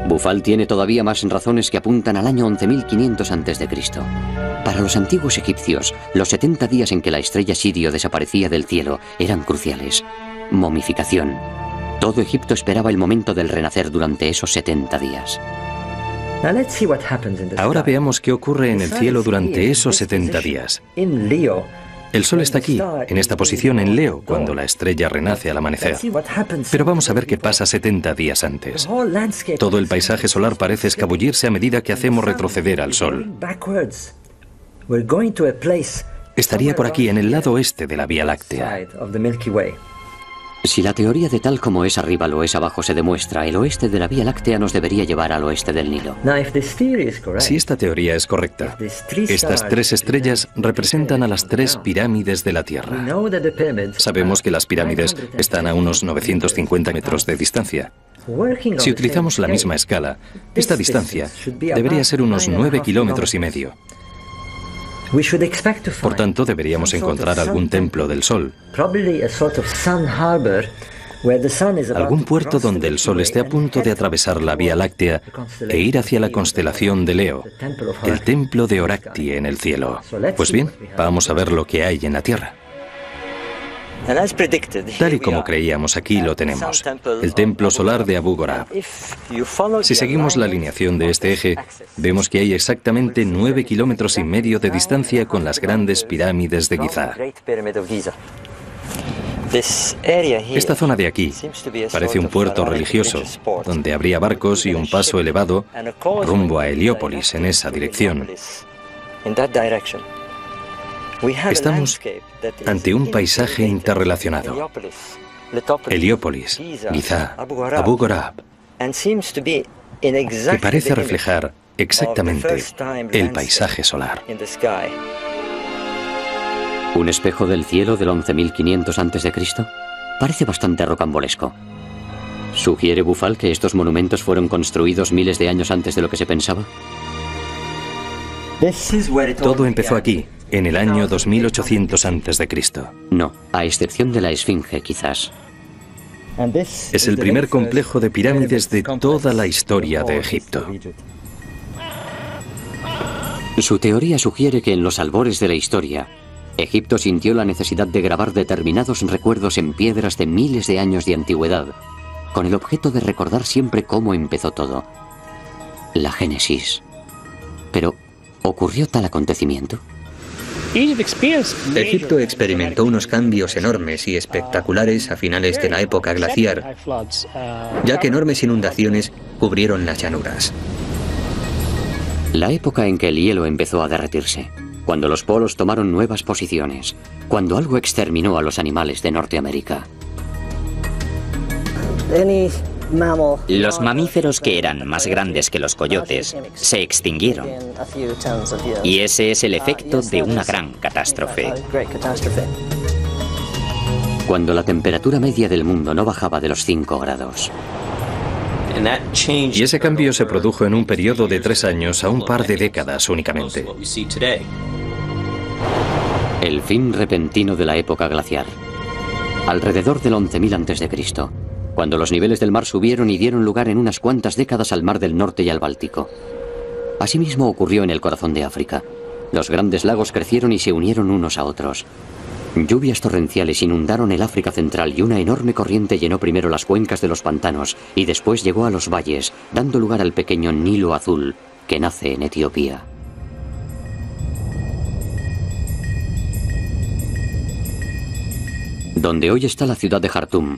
Bufal tiene todavía más razones que apuntan al año 11.500 a.C. Para los antiguos egipcios, los 70 días en que la estrella Sirio desaparecía del cielo eran cruciales. Momificación. Todo Egipto esperaba el momento del renacer durante esos 70 días. Ahora veamos qué ocurre en el cielo durante esos 70 días. El sol está aquí, en esta posición en Leo, cuando la estrella renace al amanecer. Pero vamos a ver qué pasa 70 días antes. Todo el paisaje solar parece escabullirse a medida que hacemos retroceder al sol. Estaría por aquí, en el lado oeste de la Vía Láctea. Si la teoría de tal como es arriba lo es abajo se demuestra, el oeste de la Vía Láctea nos debería llevar al oeste del Nilo. Si esta teoría es correcta, estas tres estrellas representan a las tres pirámides de la Tierra. Sabemos que las pirámides están a unos 950 metros de distancia. Si utilizamos la misma escala, esta distancia debería ser unos 9 kilómetros y medio. Por tanto, deberíamos encontrar algún templo del Sol, algún puerto donde el Sol esté a punto de atravesar la Vía Láctea e ir hacia la constelación de Leo, el templo de Orakti en el cielo. Pues bien, vamos a ver lo que hay en la Tierra. Tal y como creíamos, aquí lo tenemos, el templo solar de Abu Ghorab. Si seguimos la alineación de este eje, vemos que hay exactamente 9 kilómetros y medio de distancia con las grandes pirámides de Giza. Esta zona de aquí parece un puerto religioso, donde habría barcos y un paso elevado rumbo a Heliópolis en esa dirección. Estamos ante un paisaje interrelacionado. Heliópolis, Giza, Abu Ghorab, que parece reflejar exactamente el paisaje solar. ¿Un espejo del cielo del 11.500 a.C.? Parece bastante rocambolesco. ¿Sugiere Bufal que estos monumentos fueron construidos miles de años antes de lo que se pensaba? Todo empezó aquí, en el año 2800 a.C. No, a excepción de la Esfinge, quizás. Es el primer complejo de pirámides de toda la historia de Egipto. Su teoría sugiere que en los albores de la historia, Egipto sintió la necesidad de grabar determinados recuerdos en piedras de miles de años de antigüedad, con el objeto de recordar siempre cómo empezó todo. La Génesis. Pero, ¿ocurrió tal acontecimiento? Egipto experimentó unos cambios enormes y espectaculares a finales de la época glaciar, ya que enormes inundaciones cubrieron las llanuras. La época en que el hielo empezó a derretirse, cuando los polos tomaron nuevas posiciones, cuando algo exterminó a los animales de Norteamérica. Los mamíferos que eran más grandes que los coyotes se extinguieron. Y ese es el efecto de una gran catástrofe. Cuando la temperatura media del mundo no bajaba de los 5 grados. Y ese cambio se produjo en un periodo de 3 años a un par de décadas únicamente. El fin repentino de la época glaciar. Alrededor del 11.000 a.C., cuando los niveles del mar subieron y dieron lugar en unas cuantas décadas al Mar del Norte y al Báltico. Asimismo ocurrió en el corazón de África. Los grandes lagos crecieron y se unieron unos a otros. Lluvias torrenciales inundaron el África central y una enorme corriente llenó primero las cuencas de los pantanos y después llegó a los valles, dando lugar al pequeño Nilo Azul, que nace en Etiopía. Donde hoy está la ciudad de Jartum,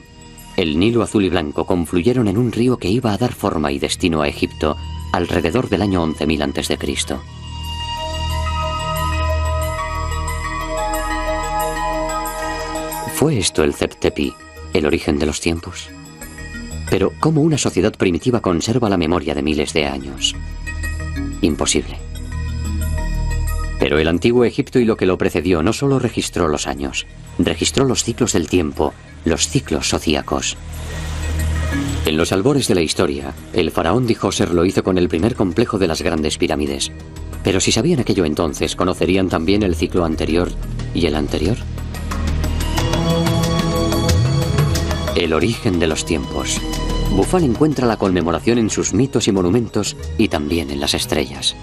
el Nilo azul y blanco confluyeron en un río que iba a dar forma y destino a Egipto alrededor del año 11.000 a.C. ¿Fue esto el Zep-Tepi, el origen de los tiempos? Pero ¿cómo una sociedad primitiva conserva la memoria de miles de años? Imposible. Pero el antiguo Egipto y lo que lo precedió no solo registró los años, registró los ciclos del tiempo, los ciclos zodíacos. En los albores de la historia, el faraón Djoser lo hizo con el primer complejo de las grandes pirámides. Pero si sabían aquello entonces, ¿conocerían también el ciclo anterior y el anterior? El origen de los tiempos. Bufal encuentra la conmemoración en sus mitos y monumentos y también en las estrellas.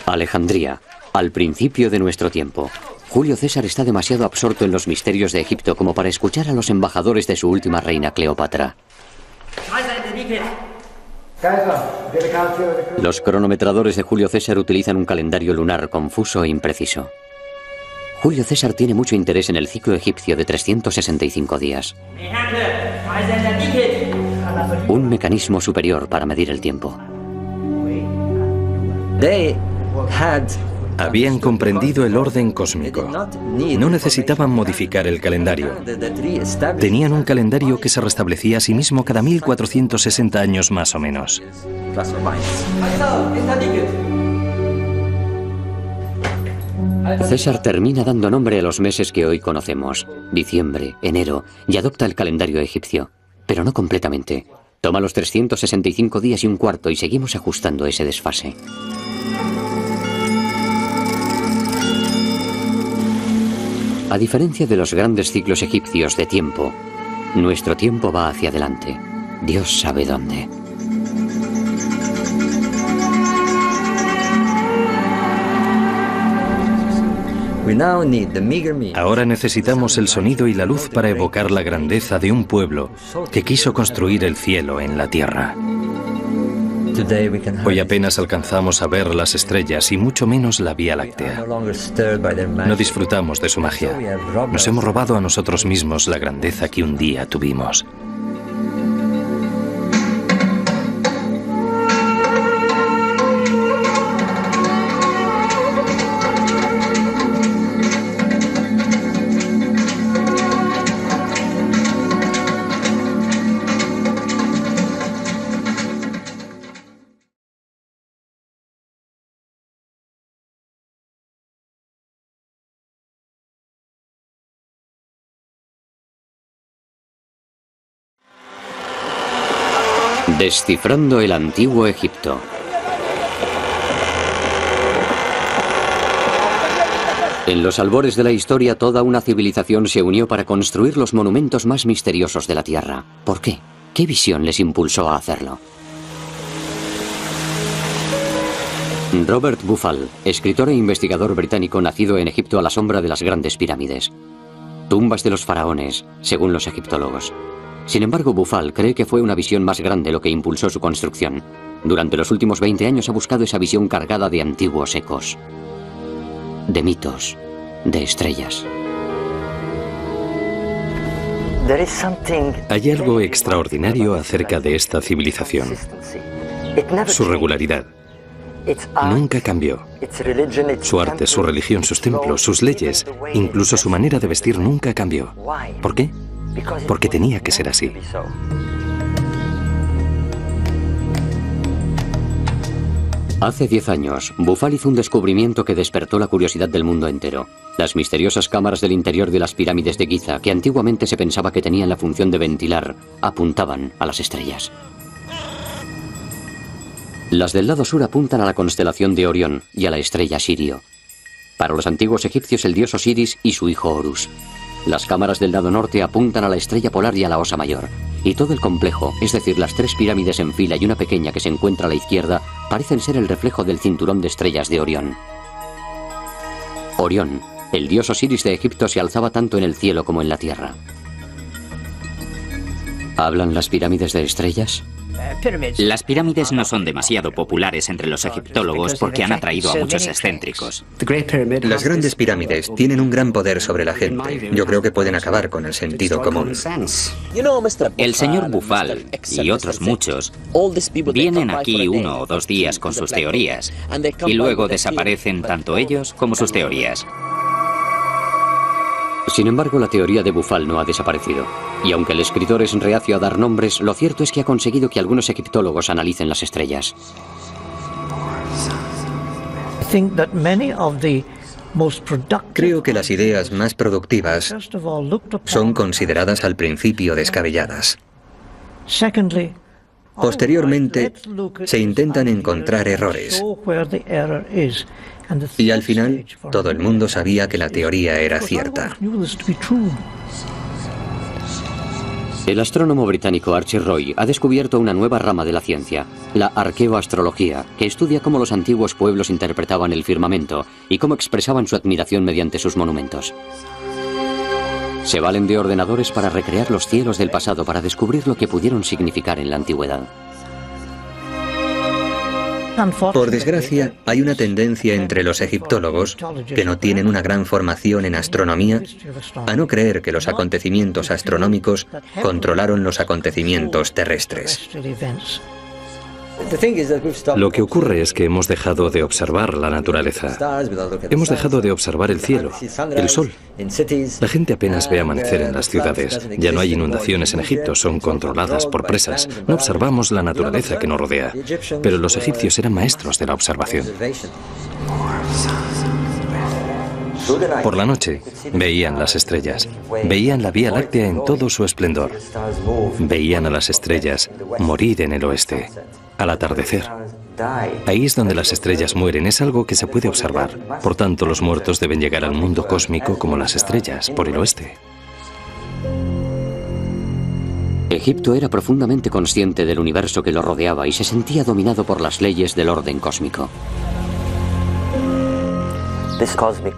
Alejandría, al principio de nuestro tiempo. Julio César está demasiado absorto en los misterios de Egipto como para escuchar a los embajadores de su última reina, Cleopatra. Los cronometradores de Julio César utilizan un calendario lunar confuso e impreciso. Julio César tiene mucho interés en el ciclo egipcio de 365 días. Un mecanismo superior para medir el tiempo. Habían comprendido el orden cósmico. No necesitaban modificar el calendario. Tenían un calendario que se restablecía a sí mismo cada 1460 años más o menos. César termina dando nombre a los meses que hoy conocemos, diciembre, enero, y adopta el calendario egipcio, pero no completamente. Toma los 365 días y un cuarto y seguimos ajustando ese desfase. A diferencia de los grandes ciclos egipcios de tiempo, nuestro tiempo va hacia adelante. Dios sabe dónde. Ahora necesitamos el sonido y la luz para evocar la grandeza de un pueblo que quiso construir el cielo en la tierra. Hoy apenas alcanzamos a ver las estrellas y mucho menos la Vía Láctea. No disfrutamos de su magia. Nos hemos robado a nosotros mismos la grandeza que un día tuvimos. Descifrando el antiguo Egipto. En los albores de la historia, toda una civilización se unió para construir los monumentos más misteriosos de la Tierra. ¿Por qué? ¿Qué visión les impulsó a hacerlo? Robert Bufal, escritor e investigador británico nacido en Egipto a la sombra de las grandes pirámides. Tumbas de los faraones, según los egiptólogos. Sin embargo, Bufal cree que fue una visión más grande lo que impulsó su construcción. Durante los últimos 20 años ha buscado esa visión cargada de antiguos ecos, de mitos, de estrellas. Hay algo extraordinario acerca de esta civilización. Su regularidad. Nunca cambió. Su arte, su religión, sus templos, sus leyes, incluso su manera de vestir nunca cambió. ¿Por qué? Porque tenía que ser así. Hace 10 años, Bufal hizo un descubrimiento que despertó la curiosidad del mundo entero. Las misteriosas cámaras del interior de las pirámides de Giza, que antiguamente se pensaba que tenían la función de ventilar, apuntaban a las estrellas. Las del lado sur apuntan a la constelación de Orión y a la estrella Sirio. Para los antiguos egipcios, el dios Osiris y su hijo Horus. Las cámaras del lado norte apuntan a la estrella polar y a la Osa Mayor. Y todo el complejo, es decir, las 3 pirámides en fila y una pequeña que se encuentra a la izquierda, parecen ser el reflejo del cinturón de estrellas de Orión. Orión, el dios Osiris de Egipto, se alzaba tanto en el cielo como en la tierra. ¿Hablan las pirámides de estrellas? Las pirámides no son demasiado populares entre los egiptólogos porque han atraído a muchos excéntricos. Las grandes pirámides tienen un gran poder sobre la gente. Yo creo que pueden acabar con el sentido común. El señor Bufal y otros muchos vienen aquí 1 o 2 días con sus teorías y luego desaparecen tanto ellos como sus teorías. Sin embargo, la teoría de Bufal no ha desaparecido. Y aunque el escritor es reacio a dar nombres, lo cierto es que ha conseguido que algunos egiptólogos analicen las estrellas. Creo que las ideas más productivas son consideradas al principio descabelladas. Posteriormente, se intentan encontrar errores. Y al final, todo el mundo sabía que la teoría era cierta. El astrónomo británico Archie Roy ha descubierto una nueva rama de la ciencia, la arqueoastrología, que estudia cómo los antiguos pueblos interpretaban el firmamento y cómo expresaban su admiración mediante sus monumentos. Se valen de ordenadores para recrear los cielos del pasado para descubrir lo que pudieron significar en la antigüedad. Por desgracia, hay una tendencia entre los egiptólogos, que no tienen una gran formación en astronomía, a no creer que los acontecimientos astronómicos controlaron los acontecimientos terrestres. Lo que ocurre es que hemos dejado de observar la naturaleza. Hemos dejado de observar el cielo, el sol. La gente apenas ve amanecer en las ciudades. Ya no hay inundaciones en Egipto, son controladas por presas. No observamos la naturaleza que nos rodea. Pero los egipcios eran maestros de la observación. Por la noche veían las estrellas, veían la Vía Láctea en todo su esplendor, veían a las estrellas morir en el oeste, al atardecer. Ahí es donde las estrellas mueren, es algo que se puede observar. Por tanto, los muertos deben llegar al mundo cósmico como las estrellas, por el oeste. Egipto era profundamente consciente del universo que lo rodeaba y se sentía dominado por las leyes del orden cósmico.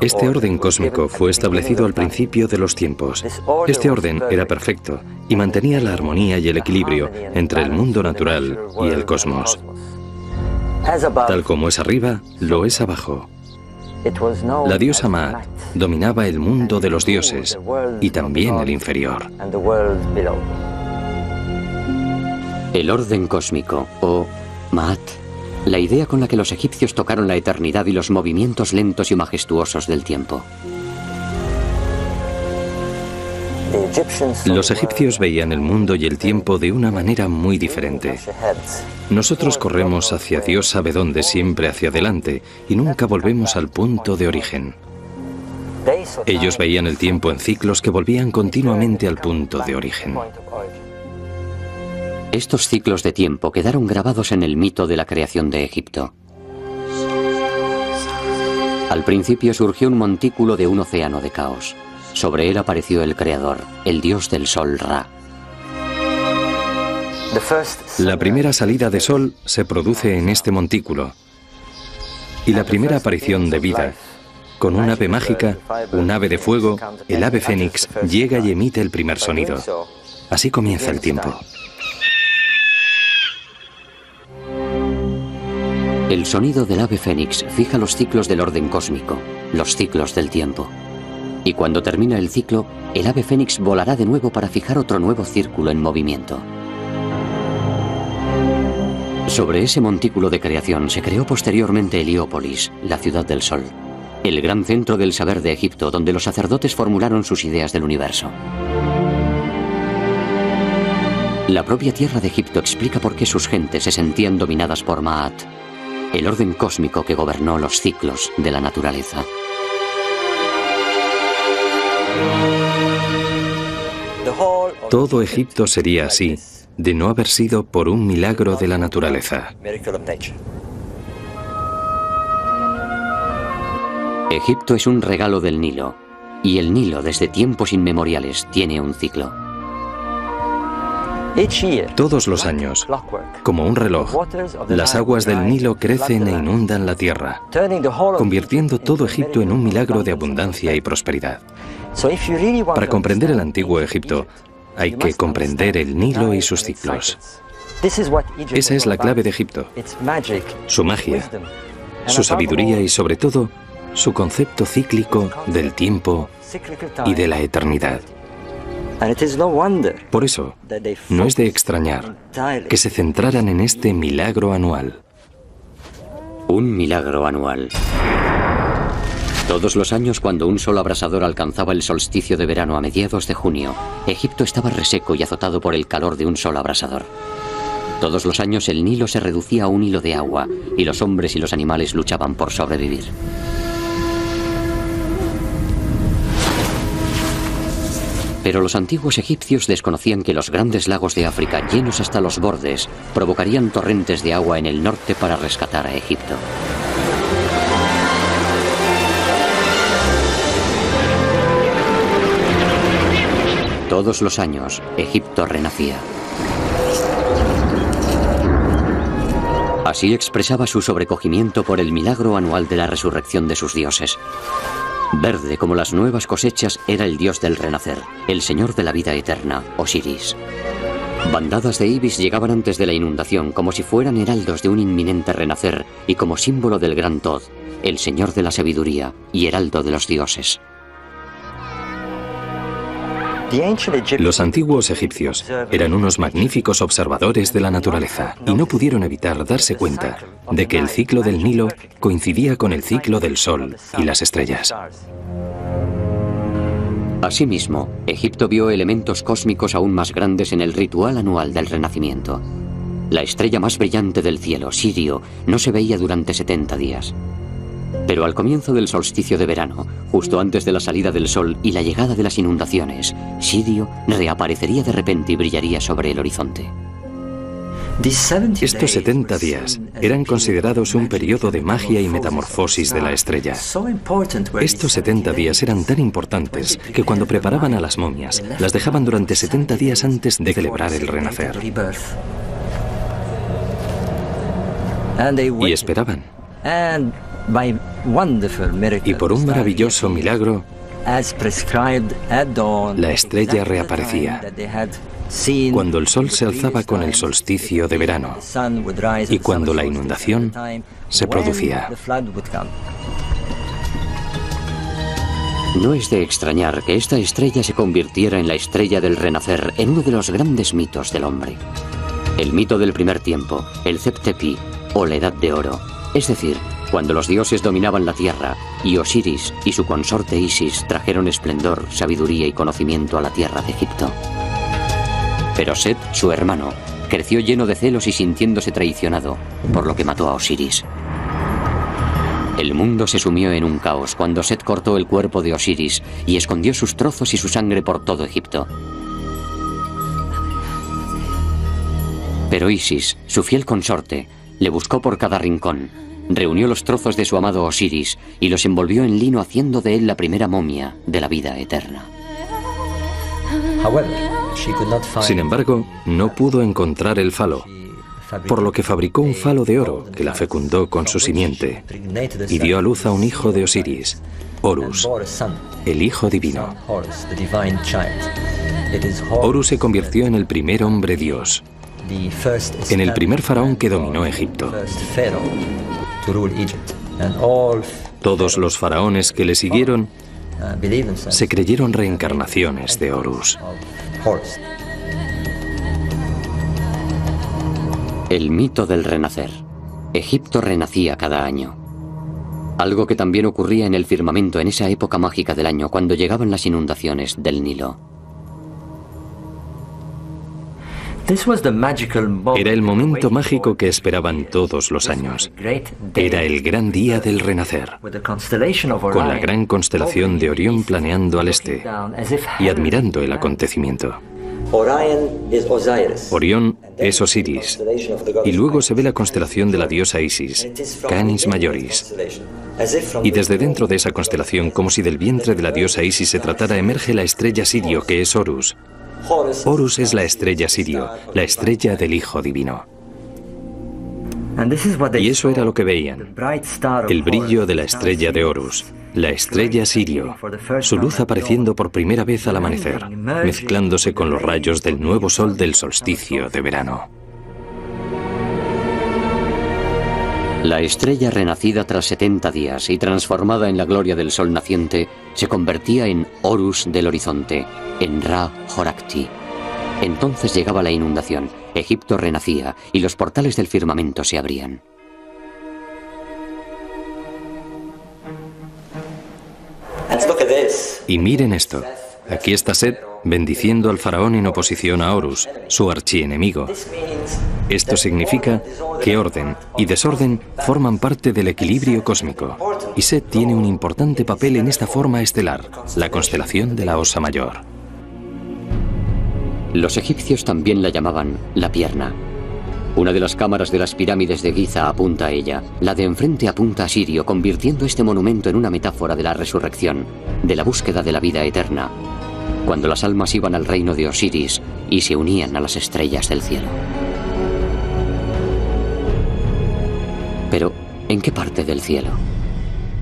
Este orden cósmico fue establecido al principio de los tiempos. Este orden era perfecto y mantenía la armonía y el equilibrio entre el mundo natural y el cosmos. Tal como es arriba, lo es abajo. La diosa Maat dominaba el mundo de los dioses y también el inferior. El orden cósmico, o Maat, la idea con la que los egipcios tocaron la eternidad y los movimientos lentos y majestuosos del tiempo. Los egipcios veían el mundo y el tiempo de una manera muy diferente. Nosotros corremos hacia Dios sabe dónde, siempre hacia adelante, y nunca volvemos al punto de origen. Ellos veían el tiempo en ciclos que volvían continuamente al punto de origen. Estos ciclos de tiempo quedaron grabados en el mito de la creación de Egipto. Al principio surgió un montículo de un océano de caos. Sobre él apareció el creador, el dios del sol Ra. La primera salida de sol se produce en este montículo. Y la primera aparición de vida, con un ave mágica, un ave de fuego, el ave fénix, llega y emite el primer sonido. Así comienza el tiempo. El sonido del ave fénix fija los ciclos del orden cósmico, los ciclos del tiempo. Y cuando termina el ciclo, el ave fénix volará de nuevo para fijar otro nuevo círculo en movimiento. Sobre ese montículo de creación se creó posteriormente Heliópolis, la ciudad del sol, el gran centro del saber de Egipto, donde los sacerdotes formularon sus ideas del universo. La propia tierra de Egipto explica por qué sus gentes se sentían dominadas por Maat, el orden cósmico que gobernó los ciclos de la naturaleza. Todo Egipto sería así, de no haber sido por un milagro de la naturaleza. Egipto es un regalo del Nilo, y el Nilo desde tiempos inmemoriales tiene un ciclo. Todos los años, como un reloj, las aguas del Nilo crecen e inundan la tierra, convirtiendo todo Egipto en un milagro de abundancia y prosperidad. Para comprender el antiguo Egipto, hay que comprender el Nilo y sus ciclos. Esa es la clave de Egipto, su magia, su sabiduría y sobre todo, su concepto cíclico del tiempo y de la eternidad. Por eso, no es de extrañar que se centraran en este milagro anual. Un milagro anual. Todos los años, cuando un sol abrasador alcanzaba el solsticio de verano a mediados de junio, Egipto estaba reseco y azotado por el calor de un sol abrasador. Todos los años el Nilo se reducía a un hilo de agua y los hombres y los animales luchaban por sobrevivir. Pero los antiguos egipcios desconocían que los grandes lagos de África, llenos hasta los bordes, provocarían torrentes de agua en el norte para rescatar a Egipto. Todos los años, Egipto renacía. Así expresaba su sobrecogimiento por el milagro anual de la resurrección de sus dioses. Verde como las nuevas cosechas era el dios del renacer, el señor de la vida eterna, Osiris. Bandadas de ibis llegaban antes de la inundación como si fueran heraldos de un inminente renacer y como símbolo del gran Tod, el señor de la sabiduría y heraldo de los dioses. Los antiguos egipcios eran unos magníficos observadores de la naturaleza y no pudieron evitar darse cuenta de que el ciclo del Nilo coincidía con el ciclo del Sol y las estrellas. Asimismo, Egipto vio elementos cósmicos aún más grandes en el ritual anual del renacimiento. La estrella más brillante del cielo, Sirio, no se veía durante 70 días. Pero al comienzo del solsticio de verano, justo antes de la salida del sol y la llegada de las inundaciones, Sirio reaparecería de repente y brillaría sobre el horizonte. Estos 70 días eran considerados un periodo de magia y metamorfosis de la estrella. Estos 70 días eran tan importantes que cuando preparaban a las momias, las dejaban durante 70 días antes de celebrar el renacer. Y esperaban. Y por un maravilloso milagro, la estrella reaparecía cuando el sol se alzaba con el solsticio de verano y cuando la inundación se producía. No es de extrañar que esta estrella se convirtiera en la estrella del renacer en uno de los grandes mitos del hombre. El mito del primer tiempo, el Zep-Tepi, o la Edad de Oro, es decir, cuando los dioses dominaban la tierra y Osiris y su consorte Isis trajeron esplendor, sabiduría y conocimiento a la tierra de Egipto. Pero Set, su hermano, creció lleno de celos y sintiéndose traicionado, por lo que mató a Osiris. El mundo se sumió en un caos cuando Set cortó el cuerpo de Osiris y escondió sus trozos y su sangre por todo Egipto. Pero Isis, su fiel consorte, le buscó por cada rincón reunió los trozos de su amado Osiris y los envolvió en lino, haciendo de él la primera momia de la vida eterna. Sin embargo, no pudo encontrar el falo, por lo que fabricó un falo de oro que la fecundó con su simiente y dio a luz a un hijo de Osiris, Horus, el hijo divino. Horus se convirtió en el primer hombre dios, en el primer faraón que dominó Egipto. Todos los faraones que le siguieron se creyeron reencarnaciones de Horus. El mito del renacer. Egipto renacía cada año. Algo que también ocurría en el firmamento en esa época mágica del año, cuando llegaban las inundaciones del Nilo. Era el momento mágico que esperaban todos los años. Era el gran día del renacer, con la gran constelación de Orión planeando al este y admirando el acontecimiento. Orión es Osiris, y luego se ve la constelación de la diosa Isis, Canis Majoris. Y desde dentro de esa constelación, como si del vientre de la diosa Isis se tratara, emerge la estrella Sirio, que es Horus. Horus es la estrella Sirio, la estrella del Hijo Divino. Y eso era lo que veían, el brillo de la estrella de Horus, la estrella Sirio, su luz apareciendo por primera vez al amanecer, mezclándose con los rayos del nuevo sol del solsticio de verano. La estrella renacida tras 70 días y transformada en la gloria del sol naciente, se convertía en Horus del horizonte, en Ra-Horakhti. Entonces llegaba la inundación, Egipto renacía y los portales del firmamento se abrían. Y miren esto. Aquí está Set bendiciendo al faraón en oposición a Horus, su archienemigo. Esto significa que orden y desorden forman parte del equilibrio cósmico. Y Set tiene un importante papel en esta forma estelar, la constelación de la Osa Mayor. Los egipcios también la llamaban la pierna. Una de las cámaras de las pirámides de Giza apunta a ella, la de enfrente apunta a Sirio, convirtiendo este monumento en una metáfora de la resurrección, de la búsqueda de la vida eterna, cuando las almas iban al reino de Osiris y se unían a las estrellas del cielo. Pero, ¿en qué parte del cielo?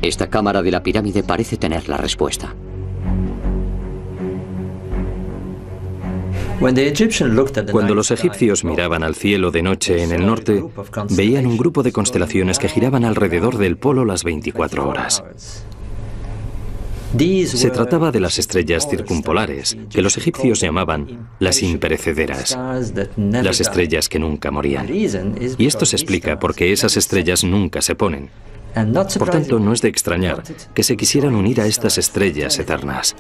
Esta cámara de la pirámide parece tener la respuesta. Cuando los egipcios miraban al cielo de noche en el norte, veían un grupo de constelaciones que giraban alrededor del polo las 24 horas. Se trataba de las estrellas circumpolares, que los egipcios llamaban las imperecederas, las estrellas que nunca morían. Y esto se explica porque esas estrellas nunca se ponen. Por tanto, no es de extrañar que se quisieran unir a estas estrellas eternas.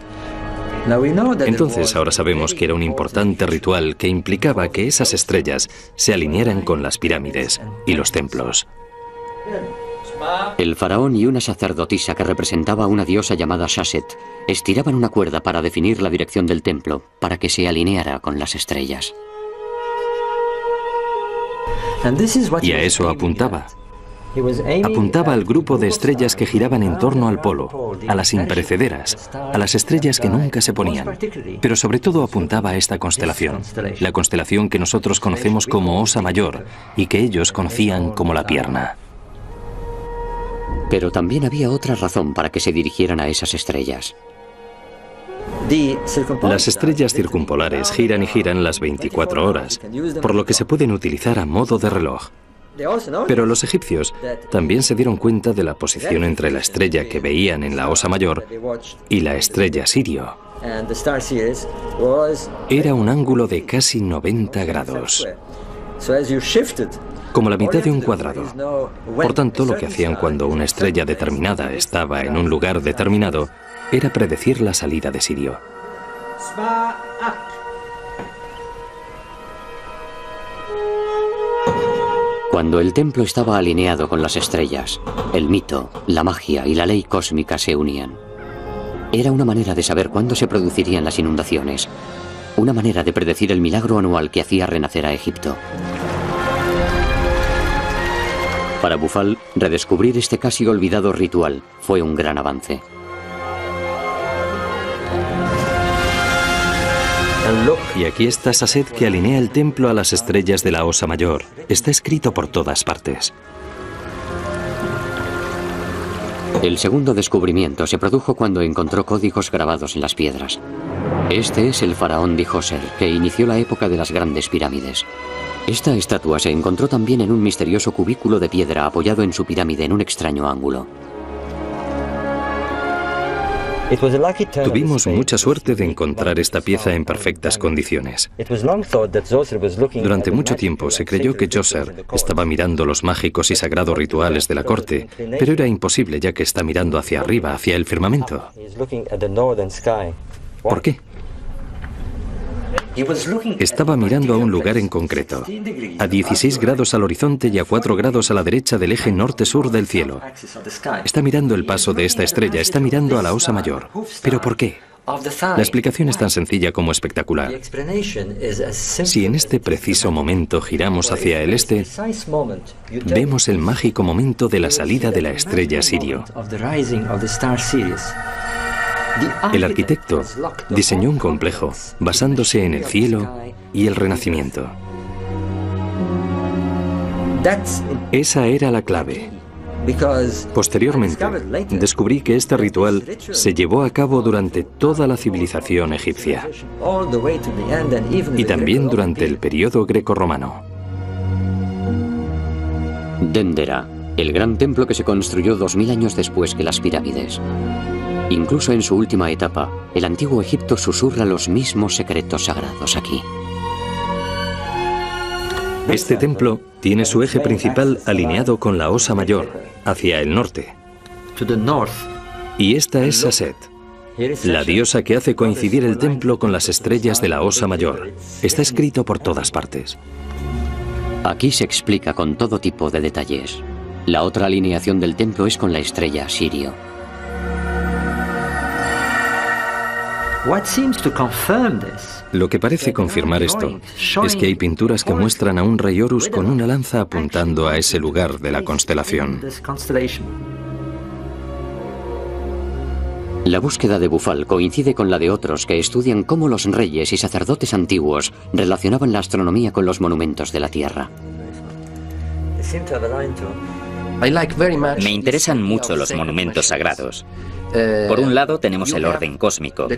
Entonces ahora sabemos que era un importante ritual que implicaba que esas estrellas se alinearan con las pirámides y los templos. El faraón y una sacerdotisa que representaba a una diosa llamada Shashet estiraban una cuerda para definir la dirección del templo, para que se alineara con las estrellas. Y a eso apuntaba. Apuntaba al grupo de estrellas que giraban en torno al polo, a las imperecederas, a las estrellas que nunca se ponían. Pero sobre todo apuntaba a esta constelación, la constelación que nosotros conocemos como Osa Mayor y que ellos conocían como la pierna. Pero también había otra razón para que se dirigieran a esas estrellas. Las estrellas circumpolares giran y giran las 24 horas, por lo que se pueden utilizar a modo de reloj. Pero los egipcios también se dieron cuenta de la posición entre la estrella que veían en la Osa Mayor y la estrella Sirio. Era un ángulo de casi 90 grados, como la mitad de un cuadrado. Por tanto, lo que hacían cuando una estrella determinada estaba en un lugar determinado era predecir la salida de Sirio. Cuando el templo estaba alineado con las estrellas, el mito, la magia y la ley cósmica se unían. Era una manera de saber cuándo se producirían las inundaciones, una manera de predecir el milagro anual que hacía renacer a Egipto. Para Bufal, redescubrir este casi olvidado ritual fue un gran avance. Y aquí está Sasset, que alinea el templo a las estrellas de la Osa Mayor. Está escrito por todas partes. El segundo descubrimiento se produjo cuando encontró códigos grabados en las piedras. Este es el faraón Djoser, que inició la época de las grandes pirámides. Esta estatua se encontró también en un misterioso cubículo de piedra apoyado en su pirámide en un extraño ángulo. Tuvimos mucha suerte de encontrar esta pieza en perfectas condiciones. Durante mucho tiempo se creyó que Djoser estaba mirando los mágicos y sagrados rituales de la corte, pero era imposible ya que está mirando hacia arriba, hacia el firmamento. ¿Por qué? Estaba mirando a un lugar en concreto, a 16 grados al horizonte y a 4 grados a la derecha del eje norte-sur del cielo. Está mirando el paso de esta estrella, está mirando a la Osa Mayor. ¿Pero por qué? La explicación es tan sencilla como espectacular. Si en este preciso momento giramos hacia el este, vemos el mágico momento de la salida de la estrella Sirio. El arquitecto diseñó un complejo basándose en el cielo y el renacimiento. Esa era la clave. Posteriormente, descubrí que este ritual se llevó a cabo durante toda la civilización egipcia y también durante el periodo grecorromano. Dendera, el gran templo que se construyó 2000 años después que las pirámides. Incluso en su última etapa, el antiguo Egipto susurra los mismos secretos sagrados aquí. Este templo tiene su eje principal alineado con la Osa Mayor, hacia el norte. Y esta es Sasset, la diosa que hace coincidir el templo con las estrellas de la Osa Mayor. Está escrito por todas partes. Aquí se explica con todo tipo de detalles. La otra alineación del templo es con la estrella Sirio. Lo que parece confirmar esto es que hay pinturas que muestran a un rey Horus con una lanza apuntando a ese lugar de la constelación. La búsqueda de Bufal coincide con la de otros que estudian cómo los reyes y sacerdotes antiguos relacionaban la astronomía con los monumentos de la Tierra. Me interesan mucho los monumentos sagrados. Por un lado tenemos el orden cósmico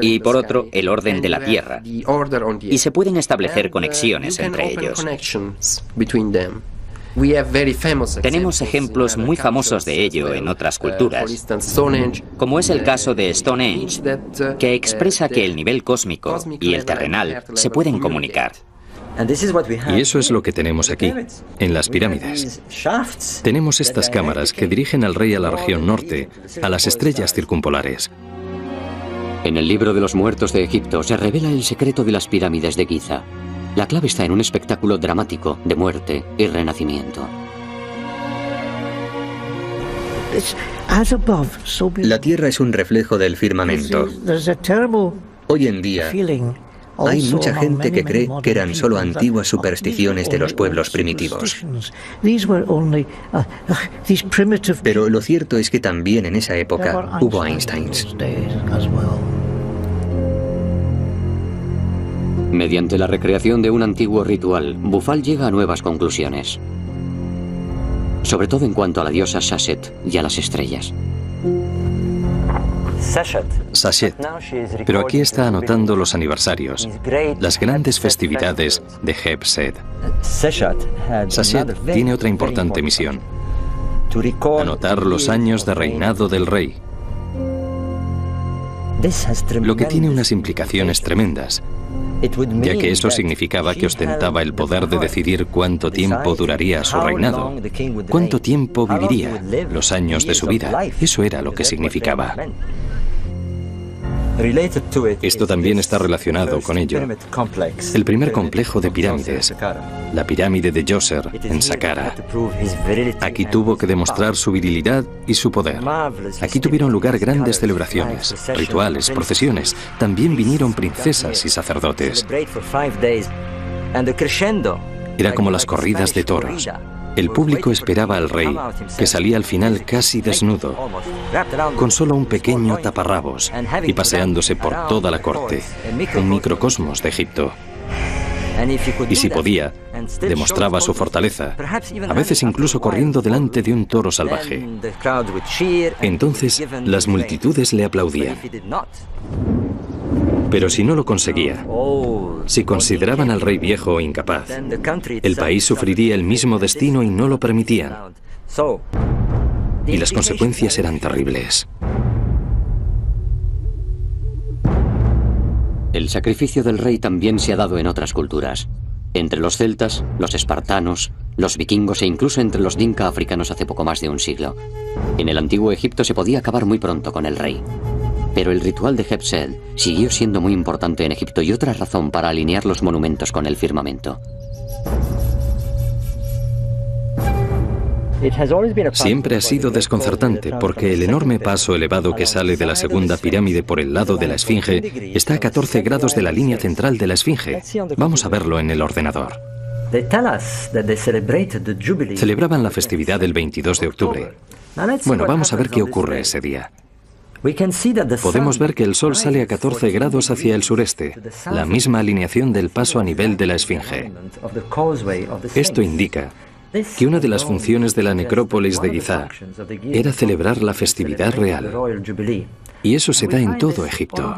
y por otro el orden de la Tierra, y se pueden establecer conexiones entre ellos. Tenemos ejemplos muy famosos de ello en otras culturas, como es el caso de Stonehenge, que expresa que el nivel cósmico y el terrenal se pueden comunicar. Y eso es lo que tenemos aquí, en las pirámides. Tenemos estas cámaras que dirigen al rey a la región norte, a las estrellas circumpolares. En el libro de los muertos de Egipto se revela el secreto de las pirámides de Giza. La clave está en un espectáculo dramático de muerte y renacimiento. La Tierra es un reflejo del firmamento. Hoy en día, hay mucha gente que cree que eran solo antiguas supersticiones de los pueblos primitivos. Pero lo cierto es que también en esa época hubo Einsteins. Mediante la recreación de un antiguo ritual, Bufal llega a nuevas conclusiones. Sobre todo en cuanto a la diosa Sasset y a las estrellas. Sasset, pero aquí está anotando los aniversarios, las grandes festividades de Heb-Sed. Sasset tiene otra importante misión: anotar los años de reinado del rey, lo que tiene unas implicaciones tremendas, ya que eso significaba que ostentaba el poder de decidir cuánto tiempo duraría su reinado, cuánto tiempo viviría, los años de su vida. Eso era lo que significaba. Esto también está relacionado con ello. El primer complejo de pirámides, la pirámide de Djoser en Saqqara. Aquí tuvo que demostrar su virilidad y su poder. Aquí tuvieron lugar grandes celebraciones, rituales, procesiones. También vinieron princesas y sacerdotes. Era como las corridas de toros. El público esperaba al rey, que salía al final casi desnudo, con solo un pequeño taparrabos y paseándose por toda la corte, un microcosmos de Egipto. Y si podía, demostraba su fortaleza, a veces incluso corriendo delante de un toro salvaje. Entonces, las multitudes le aplaudían. Pero si no lo conseguía, si consideraban al rey viejo o incapaz, el país sufriría el mismo destino y no lo permitían. Y las consecuencias eran terribles. El sacrificio del rey también se ha dado en otras culturas. Entre los celtas, los espartanos, los vikingos e incluso entre los dinka africanos hace poco más de un siglo. En el antiguo Egipto se podía acabar muy pronto con el rey. Pero el ritual de Hebsed siguió siendo muy importante en Egipto y otra razón para alinear los monumentos con el firmamento. Siempre ha sido desconcertante porque el enorme paso elevado que sale de la segunda pirámide por el lado de la Esfinge está a 14 grados de la línea central de la Esfinge. Vamos a verlo en el ordenador. Celebraban la festividad del 22 de octubre. Bueno, vamos a ver qué ocurre ese día. Podemos ver que el sol sale a 14 grados hacia el sureste, la misma alineación del paso a nivel de la Esfinge. Esto indica que una de las funciones de la necrópolis de Giza era celebrar la festividad real. Y eso se da en todo Egipto.